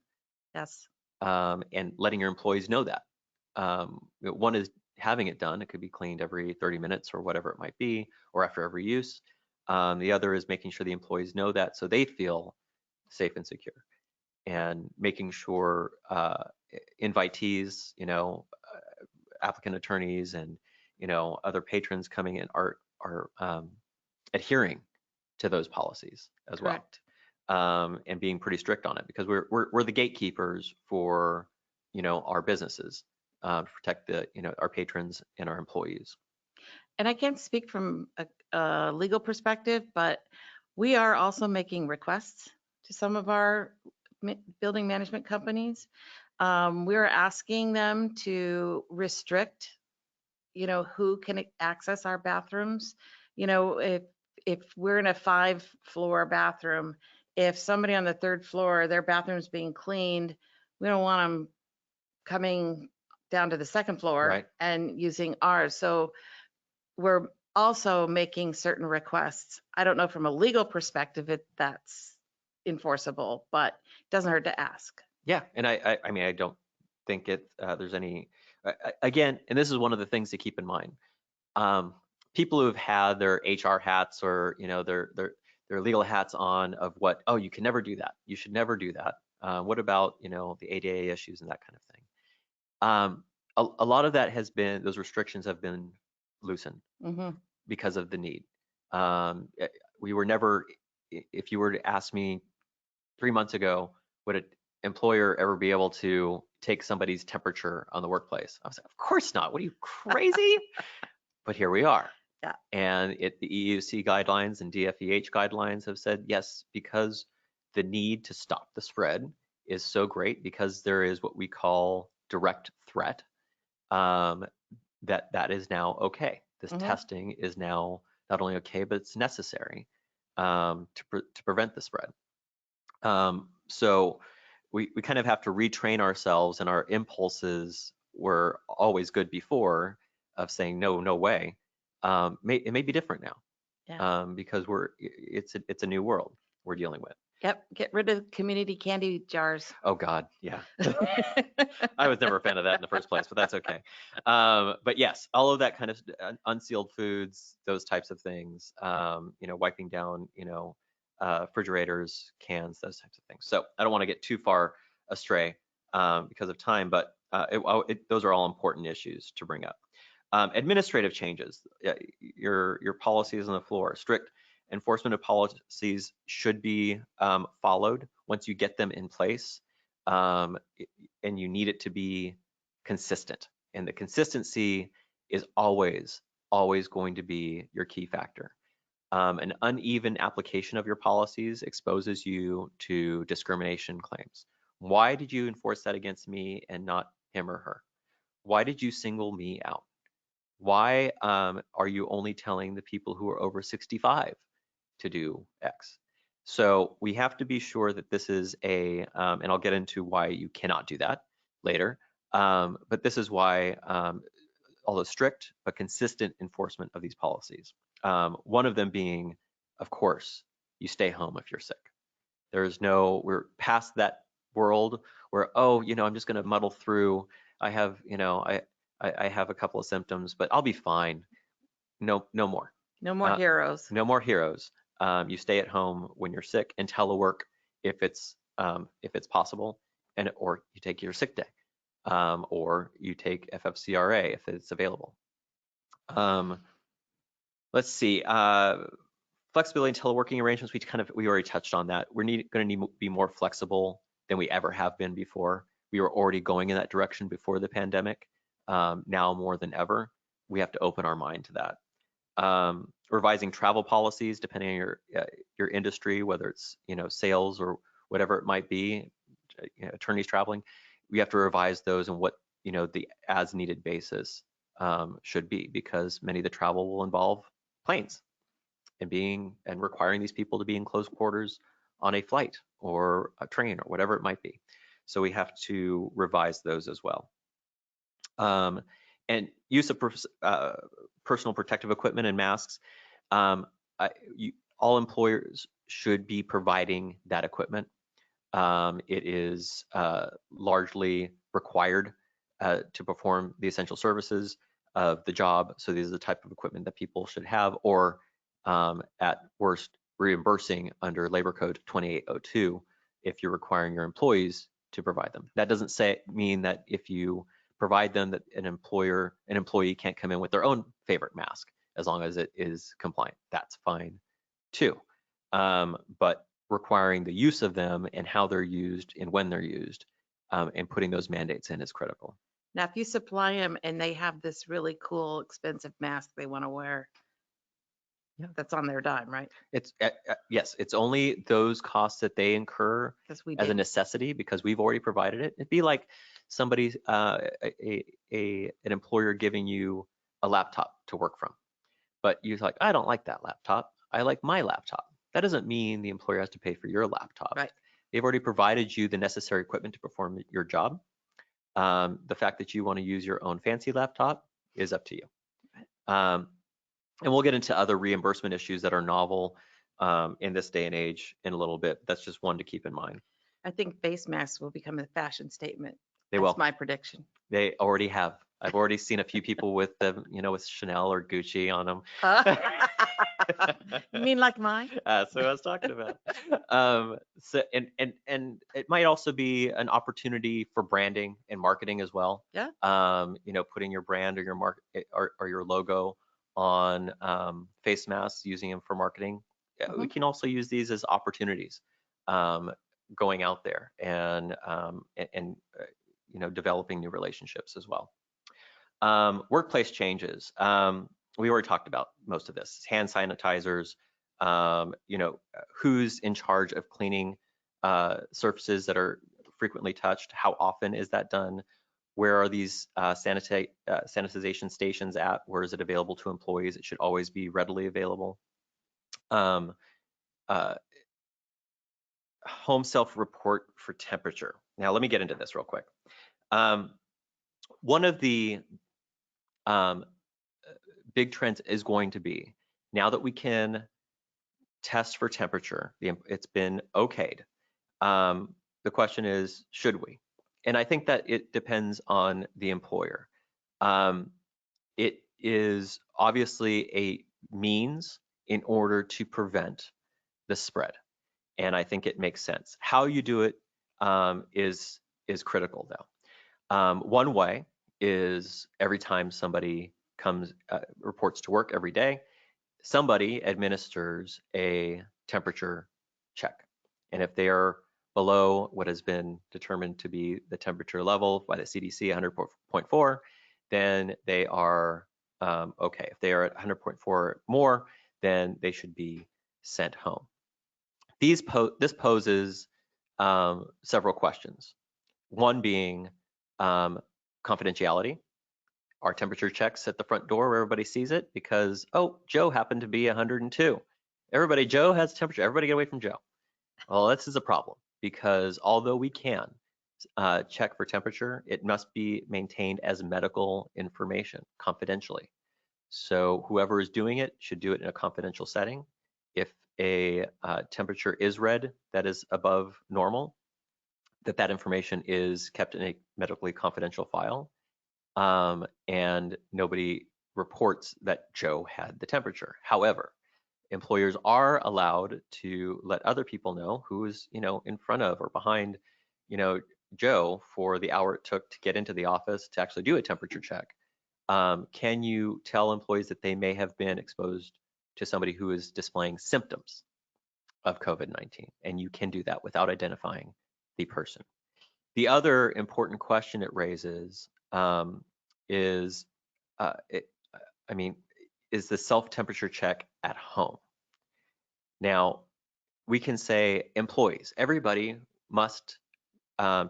Yes. And letting your employees know that. One is having it done. It could be cleaned every 30 minutes or whatever it might be, or after every use. The other is making sure the employees know that so they feel safe and secure, and making sure invitees, applicant attorneys and, other patrons coming in are adhering to those policies as Correct. well, and being pretty strict on it, because we're the gatekeepers for, our businesses, to protect our patrons and our employees. And I can't speak from a legal perspective, but we are also making requests to some of our building management companies. We're asking them to restrict, who can access our bathrooms. If we're in a 5-floor bathroom, if somebody on the 3rd floor, their bathroom's being cleaned, we don't want them coming down to the 2nd floor Right. and using ours. So we're also making certain requests. I don't know from a legal perspective if that's enforceable, but it doesn't hurt to ask. Yeah, and I mean, I don't think there's any, again, and this is one of the things to keep in mind. People who have had their HR hats or, their legal hats on of what, oh, you can never do that. You should never do that. What about, the ADA issues and that kind of thing? A lot of that has been, those restrictions have been loosened because of the need. We were never, if you were to ask me 3 months ago, would an employer ever be able to take somebody's temperature on the workplace? I was like, of course not. What are you, crazy? But here we are. Yeah. And the EUC guidelines and DFEH guidelines have said, yes, because the need to stop the spread is so great, because there is what we call direct threat, that is now okay. This testing is now not only okay, but it's necessary to prevent the spread. So we kind of have to retrain ourselves, and our impulses were always good before of saying no way. It may be different now, because it's a new world we're dealing with. Yep. Get rid of community candy jars. Oh God, yeah. I was never a fan of that in the first place, but that's okay. But yes, all of that kind of unsealed foods, those types of things, wiping down, refrigerators, cans, those types of things. So I don't want to get too far astray because of time, but those are all important issues to bring up. Administrative changes, your policies on the floor, strict enforcement of policies should be followed once you get them in place, and you need it to be consistent. And the consistency is always going to be your key factor. An uneven application of your policies exposes you to discrimination claims, Why did you enforce that against me and not him or her? Why did you single me out? Why are you only telling the people who are over 65 to do X? So we have to be sure that this is and I'll get into why you cannot do that later, but this is why, although strict, but consistent enforcement of these policies. One of them being, of course, you stay home if you're sick. We're past that world where, oh, I'm just going to muddle through. I have, I have a couple of symptoms, but I'll be fine. No more. No more heroes. No more heroes. You stay at home when you're sick and telework if it's possible, or you take your sick day, or you take FFCRA if it's available. Let's see. Flexibility and teleworking arrangements, we already touched on that. We're going to need to be more flexible than we ever have been before. We were already going in that direction before the pandemic. Now more than ever, we have to open our mind to that. Revising travel policies, depending on your industry, whether it's sales or whatever it might be, attorneys traveling, we have to revise those and what the as needed basis should be, because many of the travel will involve planes and requiring these people to be in close quarters on a flight or a train or whatever it might be. So we have to revise those as well. And use of personal protective equipment and masks. All employers should be providing that equipment. It is largely required to perform the essential services of the job. So these are the type of equipment that people should have, or at worst, reimbursing under Labor Code 2802 if you're requiring your employees to provide them. That doesn't mean that if you provide them, that an employee can't come in with their own favorite mask, as long as it is compliant. That's fine too. But requiring the use of them and how they're used and when they're used, and putting those mandates in is critical. Now, if you supply them and they have this really cool, expensive mask they want to wear, yeah, that's on their dime, right? It's yes, it's only those costs that they incur as a necessity, because we've already provided it. It'd be like somebody, an employer giving you a laptop to work from, but you're like, I don't like that laptop. I like my laptop. That doesn't mean the employer has to pay for your laptop. Right. They've already provided you the necessary equipment to perform your job. The fact that you want to use your own fancy laptop is up to you. Right. And we'll get into other reimbursement issues that are novel in this day and age in a little bit. That's just one to keep in mind. I think face masks will become a fashion statement. They will. That's my prediction. They already have. I've already seen a few people with them, with Chanel or Gucci on them. You mean like mine? That's what I was talking about. So and it might also be an opportunity for branding and marketing as well. Yeah. Putting your brand or your or your logo on face masks, using them for marketing. Mm-hmm. We can also use these as opportunities going out there and developing new relationships as well. Workplace changes. We already talked about most of this. Hand sanitizers, who's in charge of cleaning surfaces that are frequently touched? How often is that done? Where are these sanitization stations at? Where is it available to employees? It should always be readily available. Home self-report for temperature. Now, let me get into this real quick. One of the big trends is going to be, now that we can test for temperature, it's been okayed. The question is, should we? And I think that it depends on the employer. It is obviously a means in order to prevent the spread, and I think it makes sense. How you do it is critical, though. One way is every time somebody reports to work every day, somebody administers a temperature check. And if they are below what has been determined to be the temperature level by the CDC, 100.4, then they are okay. If they are at 100.4 more, then they should be sent home. This poses several questions. One being confidentiality. Our temperature checks at the front door where everybody sees it because, oh, Joe happened to be 102. Everybody, Joe has temperature. Everybody get away from Joe. Well, this is a problem because although we can check for temperature, it must be maintained as medical information confidentially. So whoever is doing it should do it in a confidential setting. If a temperature is read that is above normal, that information is kept in a medically confidential file, and nobody reports that Joe had the temperature. However, employers are allowed to let other people know who is, in front of or behind, Joe for the hour it took to get into the office to actually do a temperature check. Can you tell employees that they may have been exposed to somebody who is displaying symptoms of COVID-19? And you can do that without identifying the person. The other important question it raises is, is the self-temperature check at home? Now, we can say employees, everybody must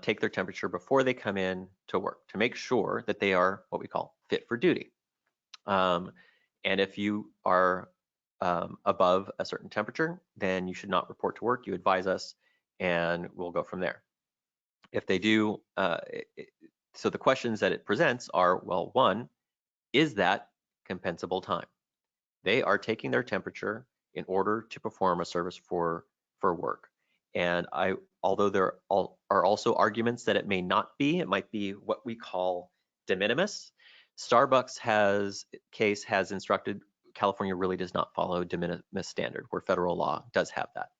take their temperature before they come in to work to make sure that they are what we call fit for duty. And if you are above a certain temperature, then you should not report to work. You advise us and we'll go from there. If they do, so the questions that it presents are, well, one, is that compensable time? They are taking their temperature in order to perform a service for work. And although there are also arguments that it may not be, it might be what we call de minimis. Starbucks has instructed California really does not follow de minimis standard, where federal law does have that.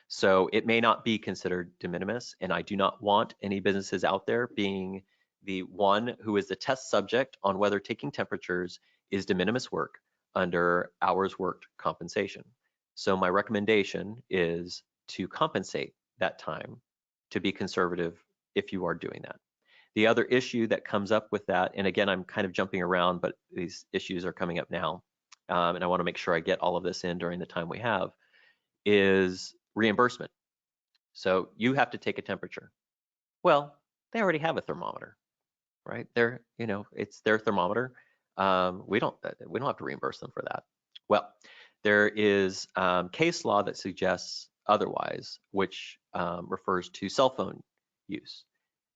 So it may not be considered de minimis, and I do not want any businesses out there being the one who is the test subject on whether taking temperatures is de minimis work under hours worked compensation. So my recommendation is to compensate that time, to be conservative if you are doing that. The other issue that comes up with that, and again, I'm kind of jumping around, but these issues are coming up now, and I want to make sure I get all of this in during the time we have, is reimbursement. So you have to take a temperature. Well, they already have a thermometer, right? It's their thermometer. We don't have to reimburse them for that. Well, there is case law that suggests otherwise, which refers to cell phone use.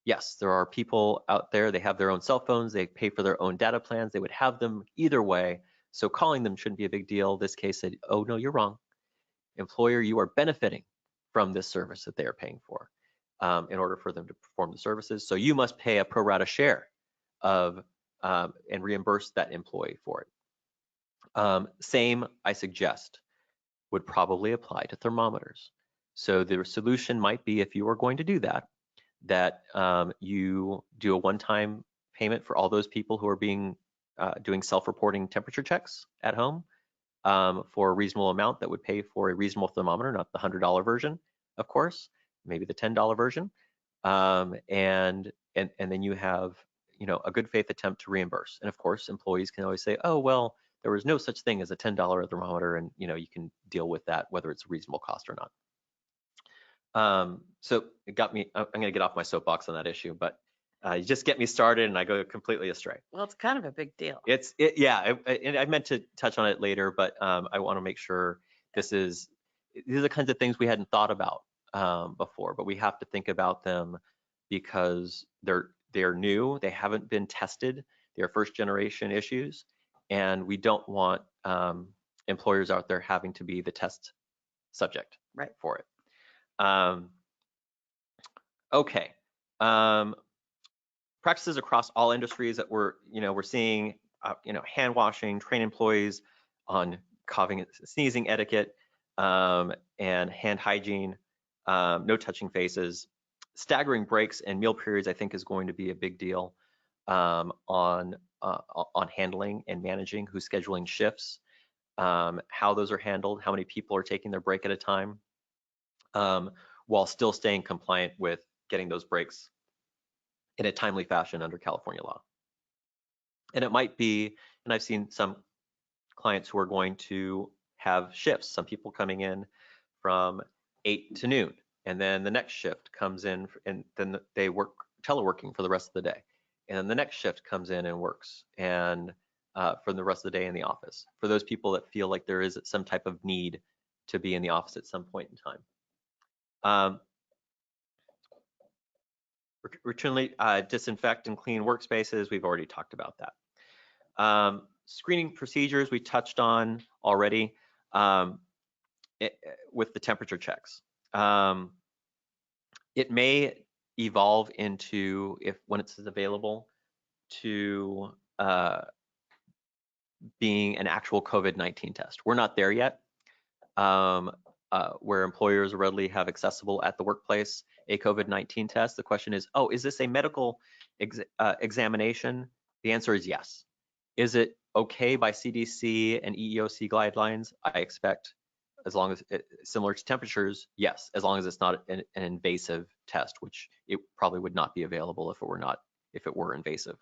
Yes, there are people out there, they have their own cell phones, they pay for their own data plans, they would have them either way, so calling them shouldn't be a big deal. This case said, oh no, you're wrong. Employer, you are benefiting from this service that they are paying for in order for them to perform the services. So you must pay a pro rata share of and reimburse that employee for it. Same, I suggest, would probably apply to thermometers. So the solution might be, if you are going to do that, that you do a one-time payment for all those people who are doing self-reporting temperature checks at home for a reasonable amount that would pay for a reasonable thermometer, not the $100 version, of course, maybe the $10 version, and then you have a good faith attempt to reimburse. And of course, employees can always say, oh well, there was no such thing as a $10 thermometer, and you can deal with that whether it's a reasonable cost or not. So it got me, I'm going to get off my soapbox on that issue, but you just get me started and I go completely astray. Well, it's kind of a big deal. I meant to touch on it later, but I want to make sure these are the kinds of things we hadn't thought about before, but we have to think about them because they're new, they haven't been tested, they're first generation issues, and we don't want employers out there having to be the test subject for it. Okay. Practices across all industries that we're seeing, hand washing, train employees on coughing and sneezing etiquette, and hand hygiene, no touching faces. Staggering breaks and meal periods, I think, is going to be a big deal on handling and managing who's scheduling shifts, how those are handled, how many people are taking their break at a time, while still staying compliant with getting those breaks in a timely fashion under California law. And it might be, and I've seen some clients who are going to have shifts, some people coming in from 8 to noon, and then the next shift comes in, and then they work teleworking for the rest of the day, and then the next shift comes in and works, and for the rest of the day in the office, for those people that feel like there is some type of need to be in the office at some point in time. Routinely disinfect and clean workspaces, we've already talked about that. Screening procedures we touched on already with the temperature checks. It may evolve into, when it's available, to being an actual COVID-19 test. We're not there yet, where employers readily have accessible at the workplace a COVID-19 test. The question is, oh, is this a medical examination? The answer is yes. Is it okay by CDC and EEOC guidelines? I expect, as long as similar to temperatures, yes, as long as it's not an invasive test, which it probably would not be available if it were invasive.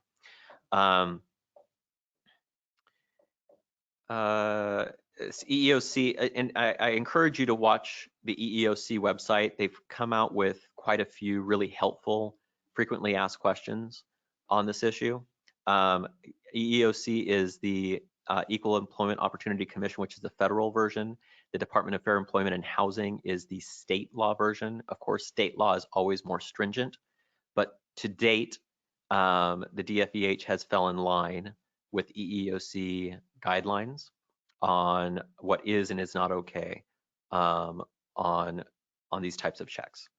EEOC, and I encourage you to watch the EEOC website. They've come out with quite a few really helpful, frequently asked questions on this issue. EEOC is the Equal Employment Opportunity Commission, which is the federal version. The Department of Fair Employment and Housing is the state law version. Of course, state law is always more stringent, but to date, the DFEH has fell in line with EEOC guidelines on what is and is not okay on these types of checks.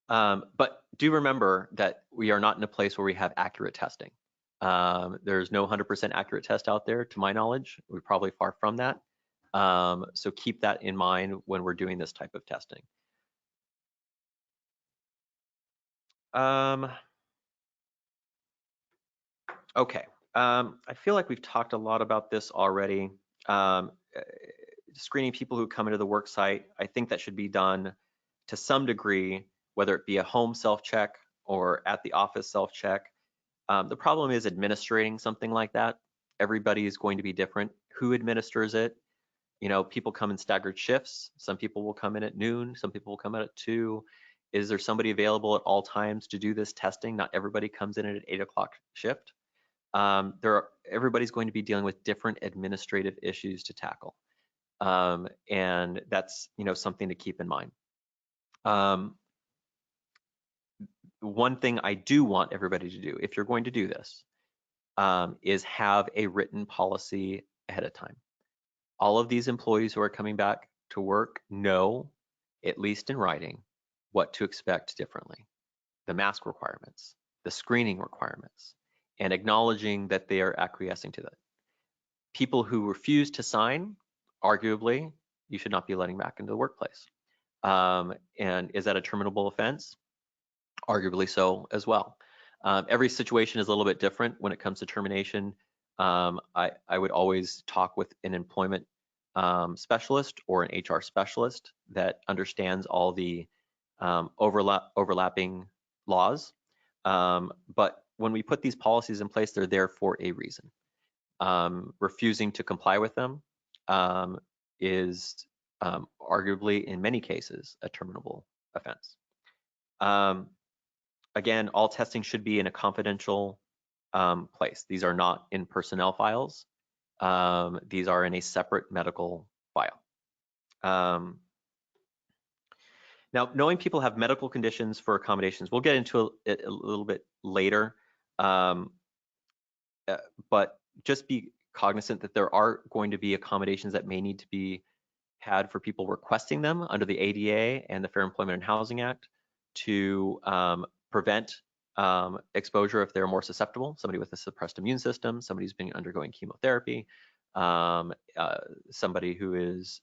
But do remember that we are not in a place where we have accurate testing. There's no 100% accurate test out there, to my knowledge. We're probably far from that. So keep that in mind when we're doing this type of testing. Okay, I feel like we've talked a lot about this already. Screening people who come into the work site, I think that should be done to some degree, whether it be a home self-check or at the office self-check. The problem is administrating something like that. Everybody is going to be different. Who administers it? You know, people come in staggered shifts. Some people will come in at noon. Some people will come in at 2. Is there somebody available at all times to do this testing? Not everybody comes in at an 8 o'clock shift. Everybody's going to be dealing with different administrative issues to tackle. And that's, you know, something to keep in mind. One thing I do want everybody to do, if you're going to do this, is have a written policy ahead of time. All of these employees who are coming back to work know, at least in writing, what to expect differently. The mask requirements, the screening requirements, and acknowledging that they are acquiescing to that. People who refuse to sign, arguably, you should not be letting back into the workplace. And is that a terminable offense? Arguably so as well. Every situation is a little bit different when it comes to termination. I would always talk with an employment specialist or an HR specialist that understands all the overlapping laws. But when we put these policies in place, they're there for a reason. Refusing to comply with them is arguably, in many cases, a terminable offense. Again, all testing should be in a confidential place. These are not in personnel files. These are in a separate medical file. Now, knowing people have medical conditions for accommodations, we'll get into it a little bit later, but just be cognizant that there are going to be accommodations that may need to be had for people requesting them under the ADA and the Fair Employment and Housing Act to prevent exposure if they're more susceptible, somebody with a suppressed immune system, somebody who's been undergoing chemotherapy, somebody who is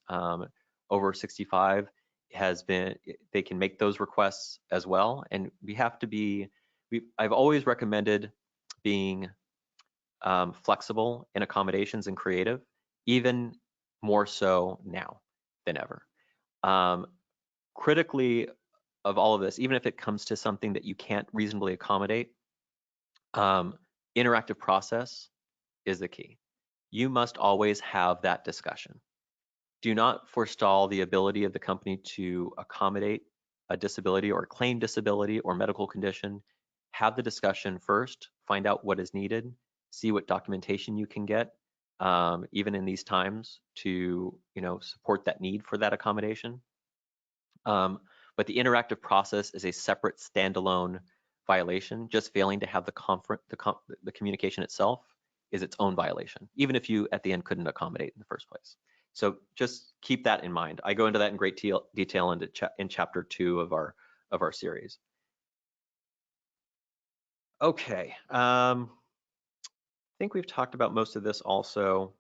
over 65 they can make those requests as well. And we have to be, I've always recommended being flexible in accommodations and creative, even more so now than ever. Critically of all of this, even if it comes to something that you can't reasonably accommodate, interactive process is the key. You must always have that discussion. Do not forestall the ability of the company to accommodate a disability or claim disability or medical condition. Have the discussion first, find out what is needed, see what documentation you can get, even in these times, to support that need for that accommodation. But the interactive process is a separate standalone violation. Just failing to have the communication itself is its own violation, even if you at the end couldn't accommodate in the first place. So just keep that in mind. I go into that in great detail in chapter 2 of our series. Okay, I think we've talked about most of this also.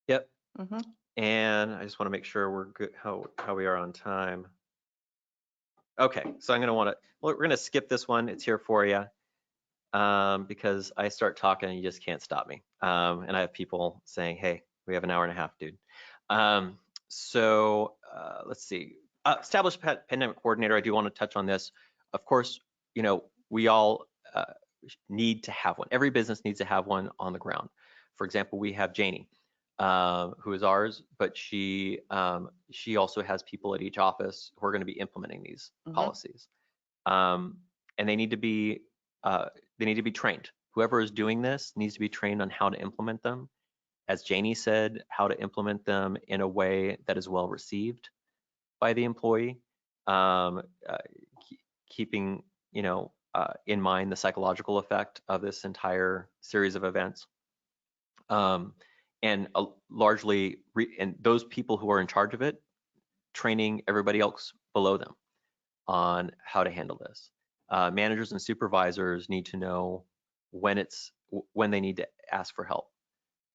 Yep. Mm-hmm. And I just want to make sure we're good, how we are on time. Okay, so we're gonna skip this one. It's here for you, because I start talking and you just can't stop me. And I have people saying, hey, we have an hour and a half, dude. Let's see. Established pandemic coordinator, I do want to touch on this. Of course, we all need to have one. Every business needs to have one on the ground. For example, we have Janey, who is ours, but she also has people at each office who are going to be implementing these policies, and they need to be trained. Whoever is doing this needs to be trained on how to implement them. As Janey said, how to implement them in a way that is well received by the employee, keeping in mind the psychological effect of this entire series of events. And largely, and those people who are in charge of it, training everybody else below them on how to handle this. Managers and supervisors need to know when they need to ask for help,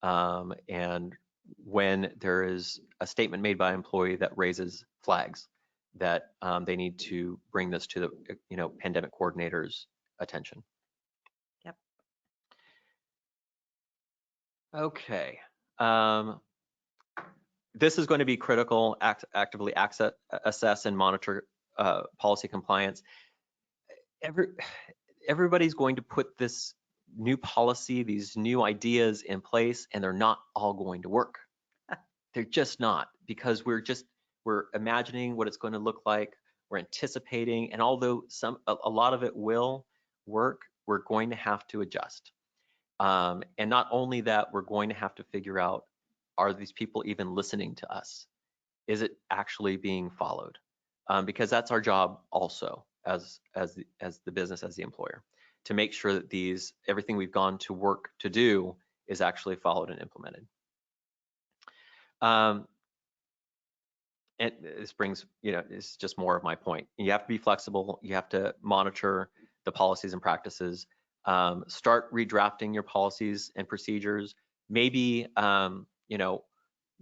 and when there is a statement made by an employee that raises flags that they need to bring this to the pandemic coordinator's attention. Yep. Okay. This is going to be critical. Actively assess and monitor policy compliance. Everybody's going to put this new policy, these new ideas in place, and they're not all going to work. They're just not, because we're imagining what it's going to look like. We're anticipating, and although a lot of it will work, we're going to have to adjust. And not only that, we're going to have to figure out, are these people even listening to us? Is it actually being followed? Because that's our job also as the business, as the employer, to make sure that everything we've gone to work to do is actually followed and implemented. And this brings, it's just more of my point. You have to be flexible. You have to monitor the policies and practices. Start redrafting your policies and procedures. Maybe,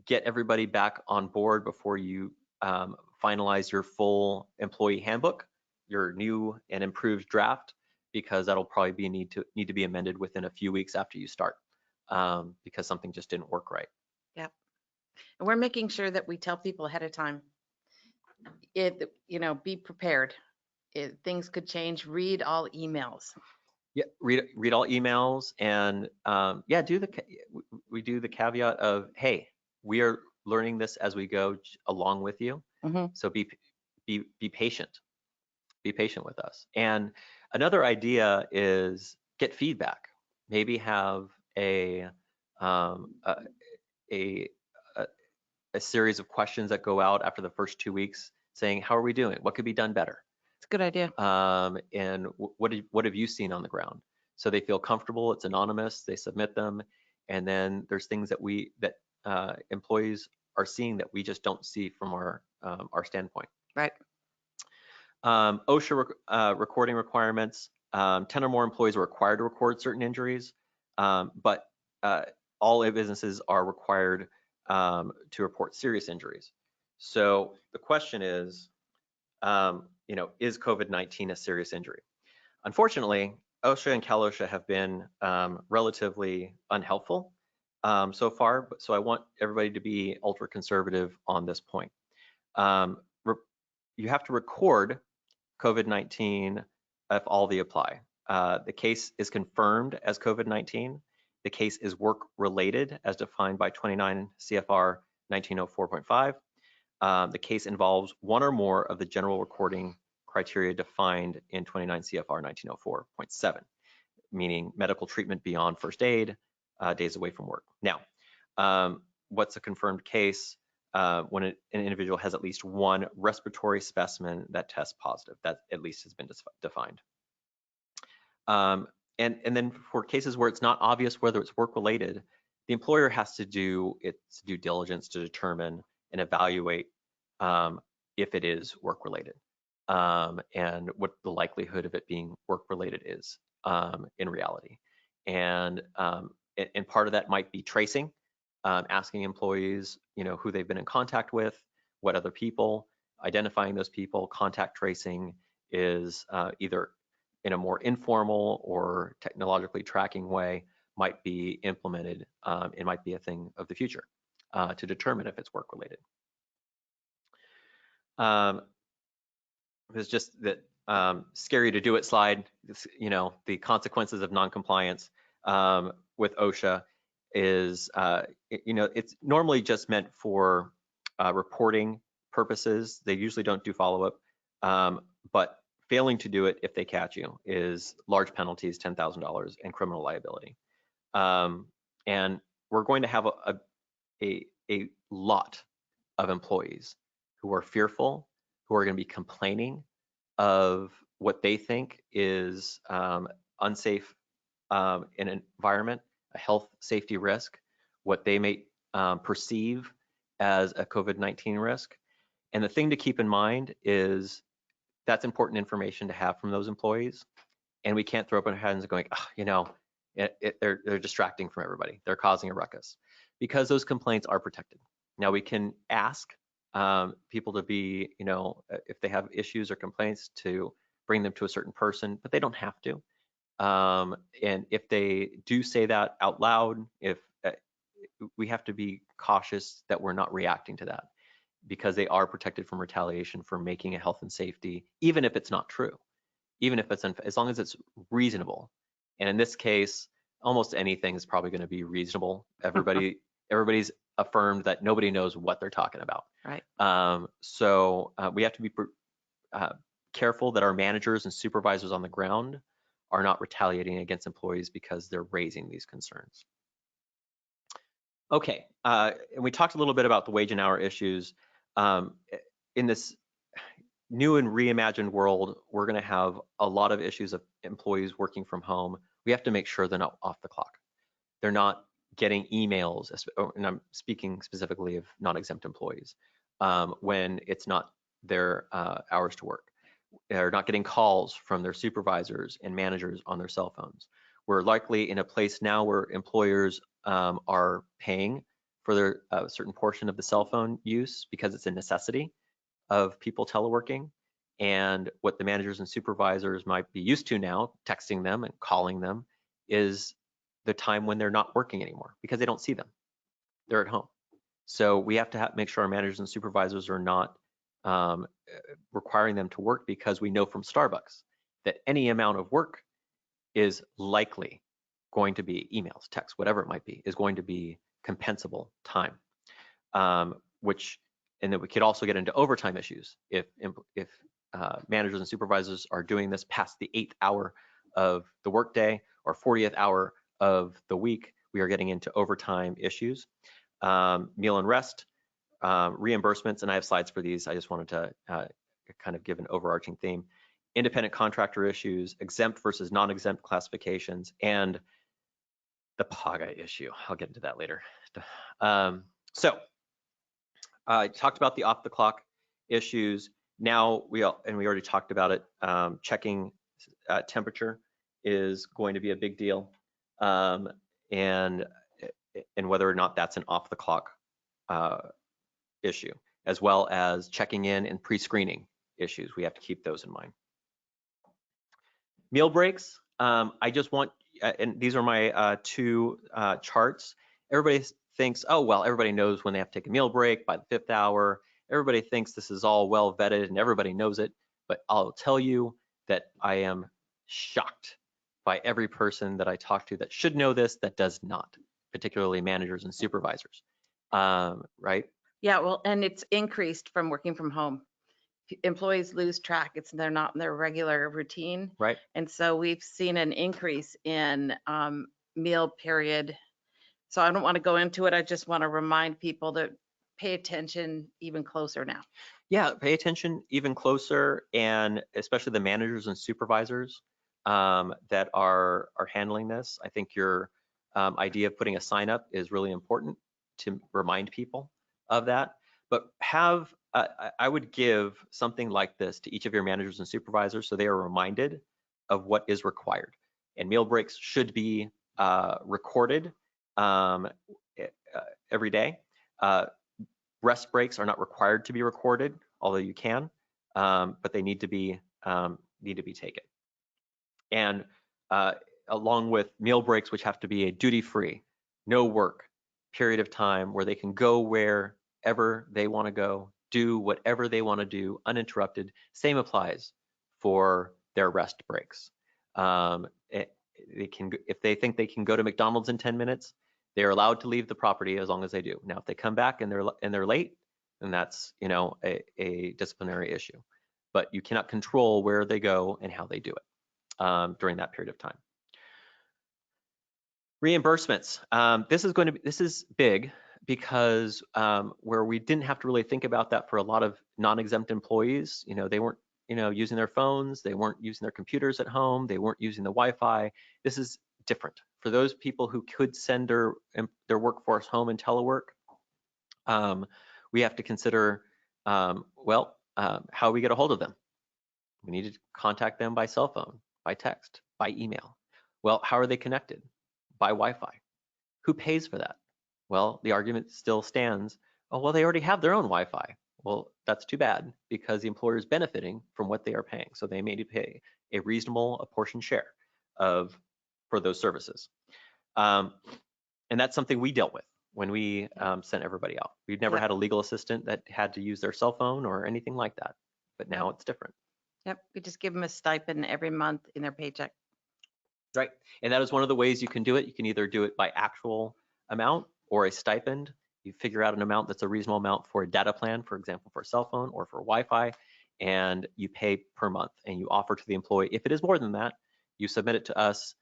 get everybody back on board before you finalize your full employee handbook, your new and improved draft, because that'll probably need to be amended within a few weeks after you start, because something just didn't work right. Yep. And we're making sure that we tell people ahead of time, be prepared. Things could change. Read all emails. Yeah, read all emails, and we do the caveat of, hey, we are learning this as we go along with you. So be patient. Be patient with us. And another idea is get feedback. Maybe have a series of questions that go out after the first 2 weeks, saying, how are we doing? What could be done better? It's a good idea. And what have you seen on the ground? So they feel comfortable. It's anonymous. They submit them, and then there's things that employees are seeing that we just don't see from our standpoint. Right. OSHA recording requirements. 10 or more employees are required to record certain injuries, but all businesses are required to report serious injuries. So the question is, is COVID-19 a serious injury? Unfortunately, OSHA and Cal-OSHA have been relatively unhelpful so far, so I want everybody to be ultra conservative on this point. You have to record COVID-19 if all the apply. The case is confirmed as COVID-19, the case is work-related as defined by 29 CFR 1904.5. The case involves one or more of the general recording criteria defined in 29 CFR 1904.7, meaning medical treatment beyond first aid, days away from work. Now, what's a confirmed case? When an individual has at least one respiratory specimen that tests positive. That at least has been defined. And then for cases where it's not obvious whether it's work-related, the employer has to do its due diligence to determine and evaluate if it is work-related and what the likelihood of it being work-related is in reality. And part of that might be tracing, asking employees, who they've been in contact with, what other people, identifying those people. Contact tracing is either in a more informal or technologically tracking way might be implemented. It might be a thing of the future to determine if it's work related. It's just that scary to do it slide. The consequences of non-compliance with OSHA is, it's normally just meant for reporting purposes. They usually don't do follow-up, but failing to do it if they catch you is large penalties, $10,000, and criminal liability. And we're going to have a lot of employees who are fearful, who are going to be complaining of what they think is unsafe in an environment, a health safety risk, what they may perceive as a COVID-19 risk. And the thing to keep in mind is that's important information to have from those employees. And we can't throw up our hands and going, they're distracting from everybody. They're causing a ruckus, because those complaints are protected. Now we can ask people to be, if they have issues or complaints, to bring them to a certain person, but they don't have to. And if they do say that out loud, we have to be cautious that we're not reacting to that, because they are protected from retaliation for making a health and safety, even if it's not true, even if it's as long as it's reasonable. And in this case, almost anything is probably going to be reasonable. Everybody's affirmed that nobody knows what they're talking about. Right. So we have to be careful that our managers and supervisors on the ground are not retaliating against employees because they're raising these concerns. Okay, and we talked a little bit about the wage and hour issues. In this new and reimagined world, we're going to have a lot of issues of employees working from home. We have to make sure they're not off the clock. They're not getting emails, and I'm speaking specifically of non-exempt employees, when it's not their hours to work. They're not getting calls from their supervisors and managers on their cell phones. We're likely in a place now where employers are paying for their certain portion of the cell phone use because it's a necessity of people teleworking. And what the managers and supervisors might be used to now, texting them and calling them, is the time when they're not working anymore because they don't see them. They're at home. So we have to make sure our managers and supervisors are not requiring them to work, because we know from Starbucks that any amount of work is likely going to be emails, texts, whatever it might be, is going to be compensable time, and then we could also get into overtime issues. If managers and supervisors are doing this past the 8th hour of the workday or 40th hour of the week, we are getting into overtime issues. Meal and rest, reimbursements, and I have slides for these. I just wanted to kind of give an overarching theme. Independent contractor issues, exempt versus non-exempt classifications, and the PAGA issue. I'll get into that later. So I talked about the off the clock issues. Now we already talked about it. Checking temperature is going to be a big deal, and whether or not that's an off the clock issue, as well as checking in and pre-screening issues. We have to keep those in mind. Meal breaks. I just want, and these are my two charts. Everybody thinks, oh, well, everybody knows when they have to take a meal break by the 5th hour. Everybody thinks this is all well vetted and everybody knows it. But I'll tell you that I am shocked by every person that I talk to that should know this that does not, particularly managers and supervisors, right? Yeah, well, and it's increased from working from home. Employees lose track. They're not in their regular routine. Right. And so we've seen an increase in meal period. So I don't want to go into it. I just want to remind people to pay attention even closer now. Yeah, pay attention even closer, and especially the managers and supervisors that are handling this. I think your idea of putting a sign up is really important to remind people of that. But I would give something like this to each of your managers and supervisors so they are reminded of what is required. And meal breaks should be recorded every day. Rest breaks are not required to be recorded, although you can, but they need to be taken. And along with meal breaks, which have to be a duty-free, no work period of time where they can go wherever they want to go, do whatever they want to do, uninterrupted. Same applies for their rest breaks. If they think they can go to McDonald's in 10 minutes, they're allowed to leave the property as long as they do. Now, if they come back and they're late, then that's a disciplinary issue. But you cannot control where they go and how they do it during that period of time. Reimbursements. This is big because where we didn't have to really think about that for a lot of non-exempt employees, they weren't using their phones, they weren't using their computers at home, they weren't using the Wi-Fi. This is different. For those people who could send their workforce home and telework, we have to consider, how we get a hold of them. We need to contact them by cell phone, by text, by email. Well, how are they connected? By Wi-Fi. Who pays for that? Well, the argument still stands, oh, well, they already have their own Wi-Fi. Well, that's too bad because the employer is benefiting from what they are paying. So they may pay a reasonable apportioned share for those services. And that's something we dealt with when we sent everybody out. We've never had a legal assistant that had to use their cell phone or anything like that, but now it's different. Yep, we just give them a stipend every month in their paycheck. Right, and that is one of the ways you can do it. You can either do it by actual amount or a stipend. You figure out an amount that's a reasonable amount for a data plan, for example, for a cell phone or for Wi-Fi, and you pay per month and you offer to the employee. If it is more than that, you submit it to us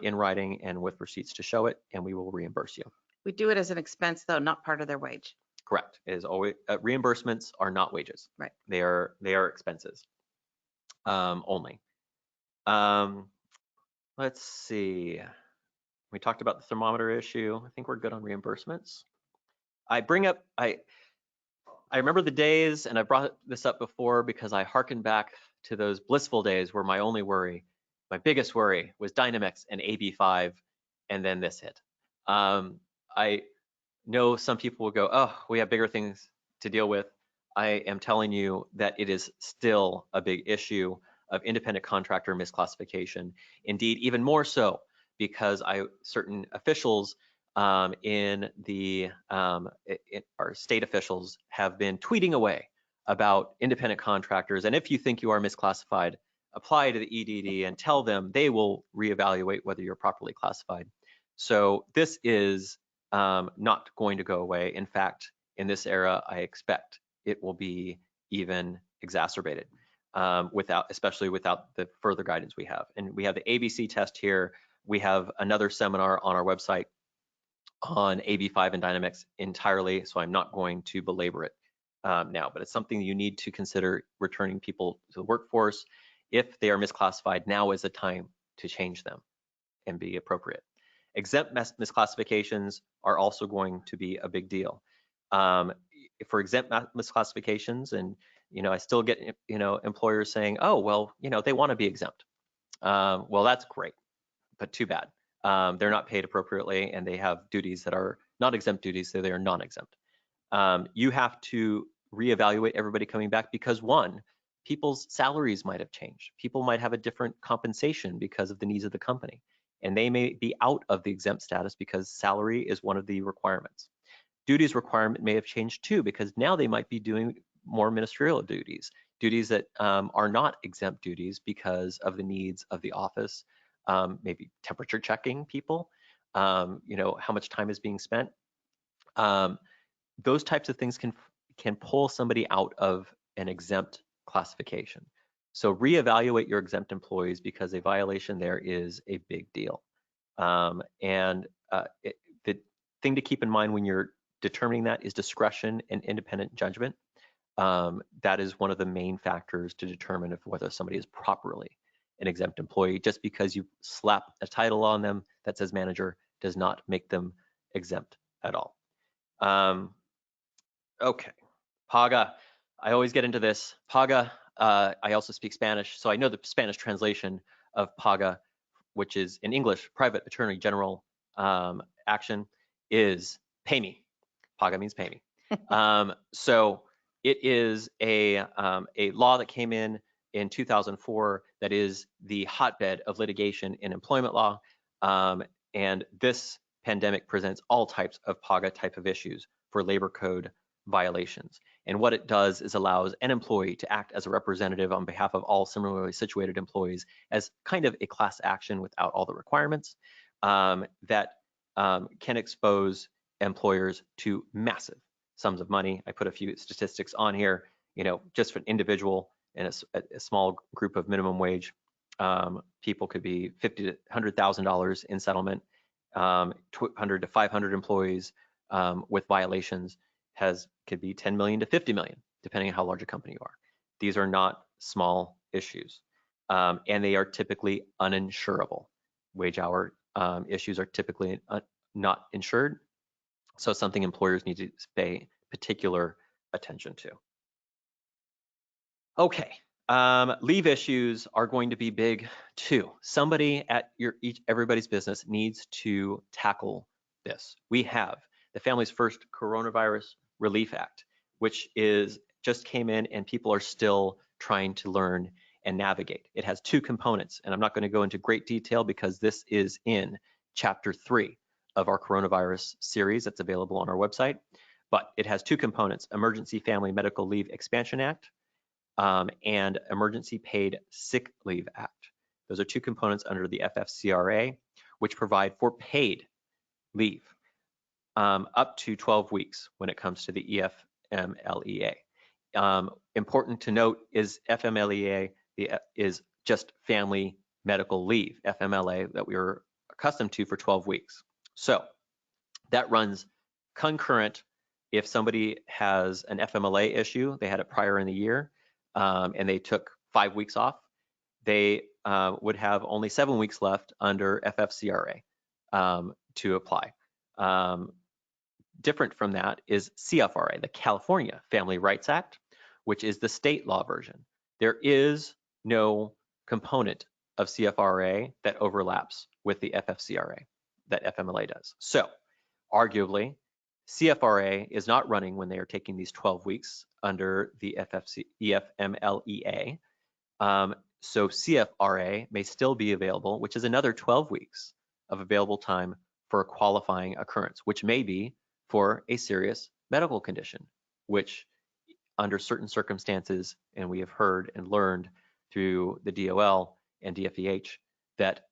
in writing and with receipts to show it, and we will reimburse you. We do it as an expense though, not part of their wage. Correct. It is always reimbursements are not wages. Right. They are expenses only. Let's see. We talked about the thermometer issue. I think we're good on reimbursements. I remember the days, and I brought this up before because I hearken back to those blissful days where my biggest worry was Dynamics and AB5, and then this hit. I know some people will go, oh, we have bigger things to deal with. I am telling you that it is still a big issue of independent contractor misclassification. Indeed, even more so because certain officials our state officials have been tweeting away about independent contractors. And if you think you are misclassified, apply to the EDD and tell them they will reevaluate whether you're properly classified. So this is not going to go away. In fact, in this era, I expect it will be even exacerbated, especially without the further guidance we have. And we have the ABC test here. We have another seminar on our website on AB5 and Dynamics entirely, so I'm not going to belabor it now, but it's something you need to consider returning people to the workforce. If they are misclassified, now is the time to change them and be appropriate. Exempt misclassifications are also going to be a big deal. For exempt misclassifications, and I still get employers saying, oh, well, they want to be exempt. Well, that's great, but too bad. They're not paid appropriately, and they have duties that are not exempt duties, so they are non-exempt. You have to reevaluate everybody coming back because, one, people's salaries might have changed. People might have a different compensation because of the needs of the company, and they may be out of the exempt status because salary is one of the requirements. Duties requirement may have changed too because now they might be doing more ministerial duties that are not exempt duties because of the needs of the office maybe temperature checking people, you know, how much time is being spent. Those types of things can pull somebody out of an exempt classification. So reevaluate your exempt employees, because a violation there is a big deal. The thing to keep in mind when you're determining that is discretion and independent judgment. That is one of the main factors to determine if whether somebody is properly an exempt employee. Just because you slap a title on them that says manager does not make them exempt at all. Okay, PAGA. I always get into this. PAGA, I also speak Spanish, so I know the Spanish translation of PAGA, which is in English, Private Attorney General Action, is pay me. PAGA means pay me. So it is a law that came in 2004 that is the hotbed of litigation in employment law. And this pandemic presents all types of PAGA type of issues for labor code violations. And what it does is allows an employee to act as a representative on behalf of all similarly situated employees as kind of a class action without all the requirements that can expose employers to massive sums of money. I put a few statistics on here, you know, just for an individual and a small group of minimum wage people could be $50,000 to $100,000 in settlement. 200 to 500 employees with violations could be 10 million to 50 million, depending on how large a company you are. These are not small issues, and they are typically uninsurable. Wage hour issues are typically not insured, so something employers need to pay particular attention to. Okay, leave issues are going to be big too. Somebody at everybody's business needs to tackle this. We have the Family's First Coronavirus Relief Act, which just came in, and people are still trying to learn and navigate. It has two components, and I'm not going to go into great detail because this is in Chapter 3 of our coronavirus series that's available on our website. But it has two components: Emergency Family Medical Leave Expansion Act and Emergency Paid Sick Leave Act. Those are two components under the FFCRA, which provide for paid leave up to 12 weeks when it comes to the EFMLEA. Important to note is FMLEA is just family medical leave, FMLA, that we were accustomed to for 12 weeks. So that runs concurrent. If somebody has an FMLA issue, they had it prior in the year, and they took 5 weeks off, they would have only 7 weeks left under FFCRA to apply. Different from that is CFRA, the California Family Rights Act, which is the state law version. There is no component of CFRA that overlaps with the FFCRA that FMLA does. So arguably, CFRA is not running when they are taking these 12 weeks under the EFMLEA. So CFRA may still be available, which is another 12 weeks of available time for a qualifying occurrence, which may be for a serious medical condition, which under certain circumstances, and we have heard and learned through the DOL and DFEH that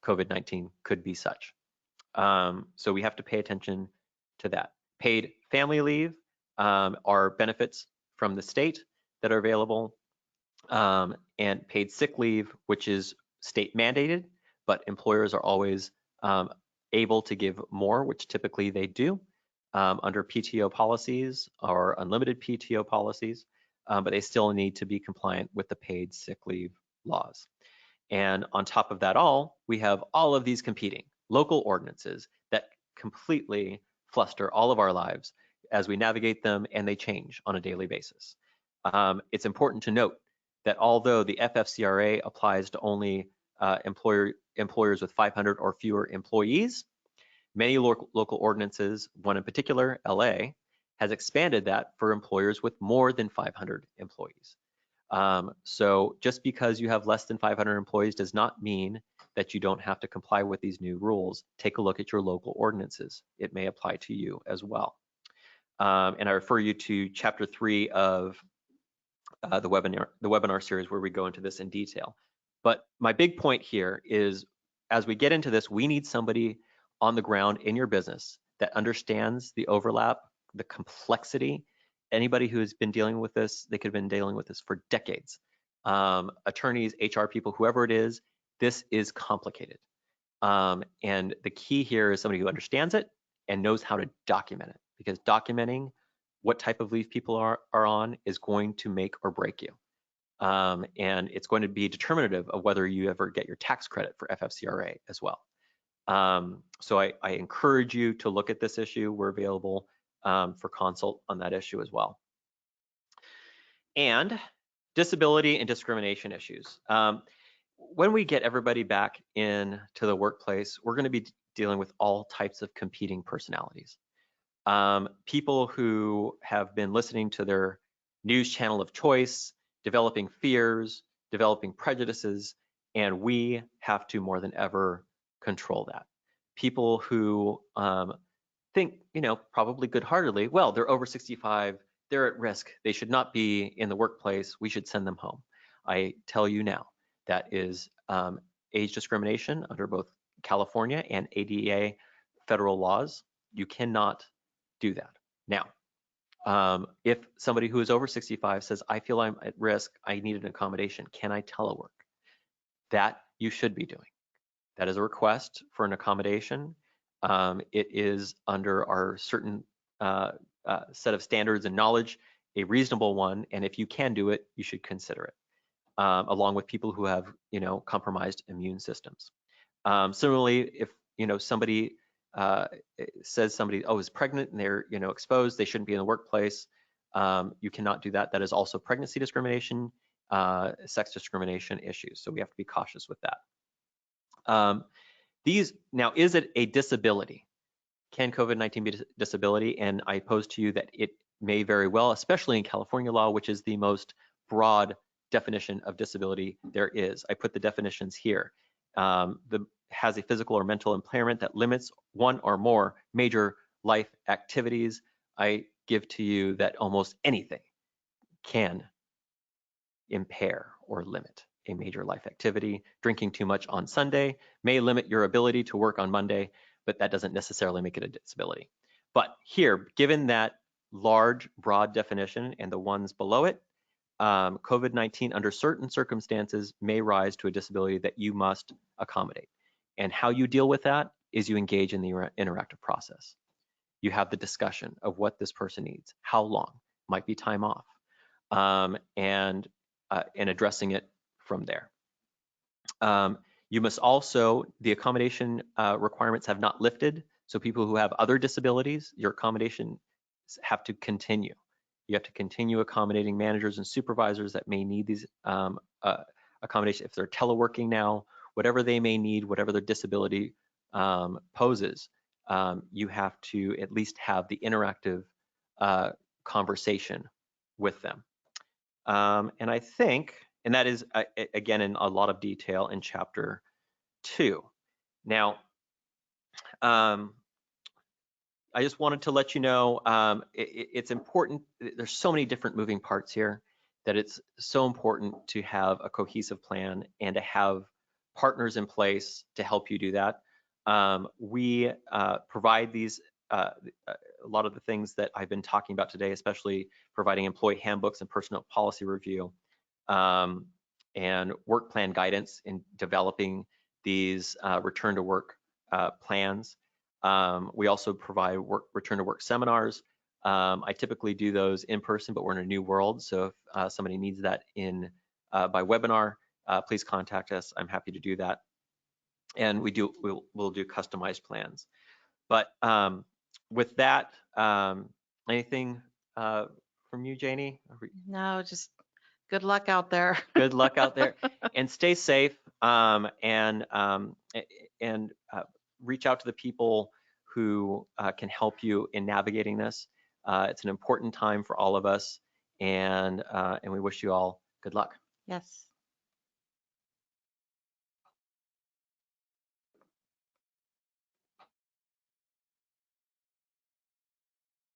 COVID-19 could be such. So we have to pay attention to that. Paid family leave are benefits from the state that are available, and paid sick leave, which is state mandated, but employers are always able to give more, which typically they do under PTO policies or unlimited PTO policies, but they still need to be compliant with the paid sick leave laws. And on top of that all, we have all of these competing local ordinances that completely fluster all of our lives as we navigate them, and they change on a daily basis. It's important to note that although the FFCRA applies to only employers with 500 or fewer employees, many local ordinances, one in particular, LA, has expanded that for employers with more than 500 employees. So just because you have less than 500 employees does not mean that you don't have to comply with these new rules. Take a look at your local ordinances. It may apply to you as well. And I refer you to Chapter 3 of the webinar series where we go into this in detail. But my big point here is as we get into this, we need somebody on the ground in your business that understands the overlap, the complexity. Anybody who has been dealing with this, they could have been dealing with this for decades. Attorneys, HR people, whoever it is, this is complicated. And the key here is somebody who understands it and knows how to document it, because documenting what type of leave people are on is going to make or break you. And it's going to be determinative of whether you ever get your tax credit for FFCRA as well. So I encourage you to look at this issue. We're available for consult on that issue as well. And disability and discrimination issues. When we get everybody back into the workplace, we're going to be dealing with all types of competing personalities. People who have been listening to their news channel of choice, developing fears, developing prejudices, and we have to more than ever control that. People who think, probably good-heartedly, well, they're over 65, they're at risk, they should not be in the workplace, we should send them home. I tell you now, that is age discrimination under both California and ADA federal laws. You cannot do that. Now, if somebody who is over 65 says, I feel I'm at risk, I need an accommodation, can I telework? That you should be doing. That is a request for an accommodation. It is under our certain set of standards and knowledge, a reasonable one, and if you can do it, you should consider it, along with people who have, compromised immune systems. Similarly, if, somebody says somebody, is pregnant and they're, exposed, they shouldn't be in the workplace, you cannot do that. That is also pregnancy discrimination, sex discrimination issues. So we have to be cautious with that. Now, is it a disability? Can COVID-19 be a disability? And I pose to you that it may very well, especially in California law, which is the most broad definition of disability there is. I put the definitions here. Has a physical or mental impairment that limits one or more major life activities. I give to you that almost anything can impair or limit a major life activity. Drinking too much on Sunday may limit your ability to work on Monday, but that doesn't necessarily make it a disability. But here, given that large, broad definition and the ones below it, COVID-19 under certain circumstances may rise to a disability that you must accommodate. And how you deal with that is you engage in the interactive process. You have the discussion of what this person needs, how long, might be time off, and addressing it from there. You must also, the accommodation requirements have not lifted, so people who have other disabilities, your accommodations have to continue. You have to continue accommodating managers and supervisors that may need these accommodations. If they're teleworking now, whatever they may need, whatever their disability poses, you have to at least have the interactive conversation with them. And I think, and that is, again, in a lot of detail in Chapter 2. Now, I just wanted to let you know, it's important, there's so many different moving parts here that it's so important to have a cohesive plan and to have partners in place to help you do that. We provide these, a lot of the things that I've been talking about today, especially providing employee handbooks and personnel policy review, and work plan guidance in developing these return to work plans. We also provide return to work seminars. I typically do those in person, but we're in a new world. So if somebody needs that by webinar, please contact us. I'm happy to do that. And we'll do customized plans. But with that, anything from you, Janey? No, just good luck out there. Good luck out there, and stay safe. And reach out to the people who can help you in navigating this. It's an important time for all of us, and we wish you all good luck. Yes.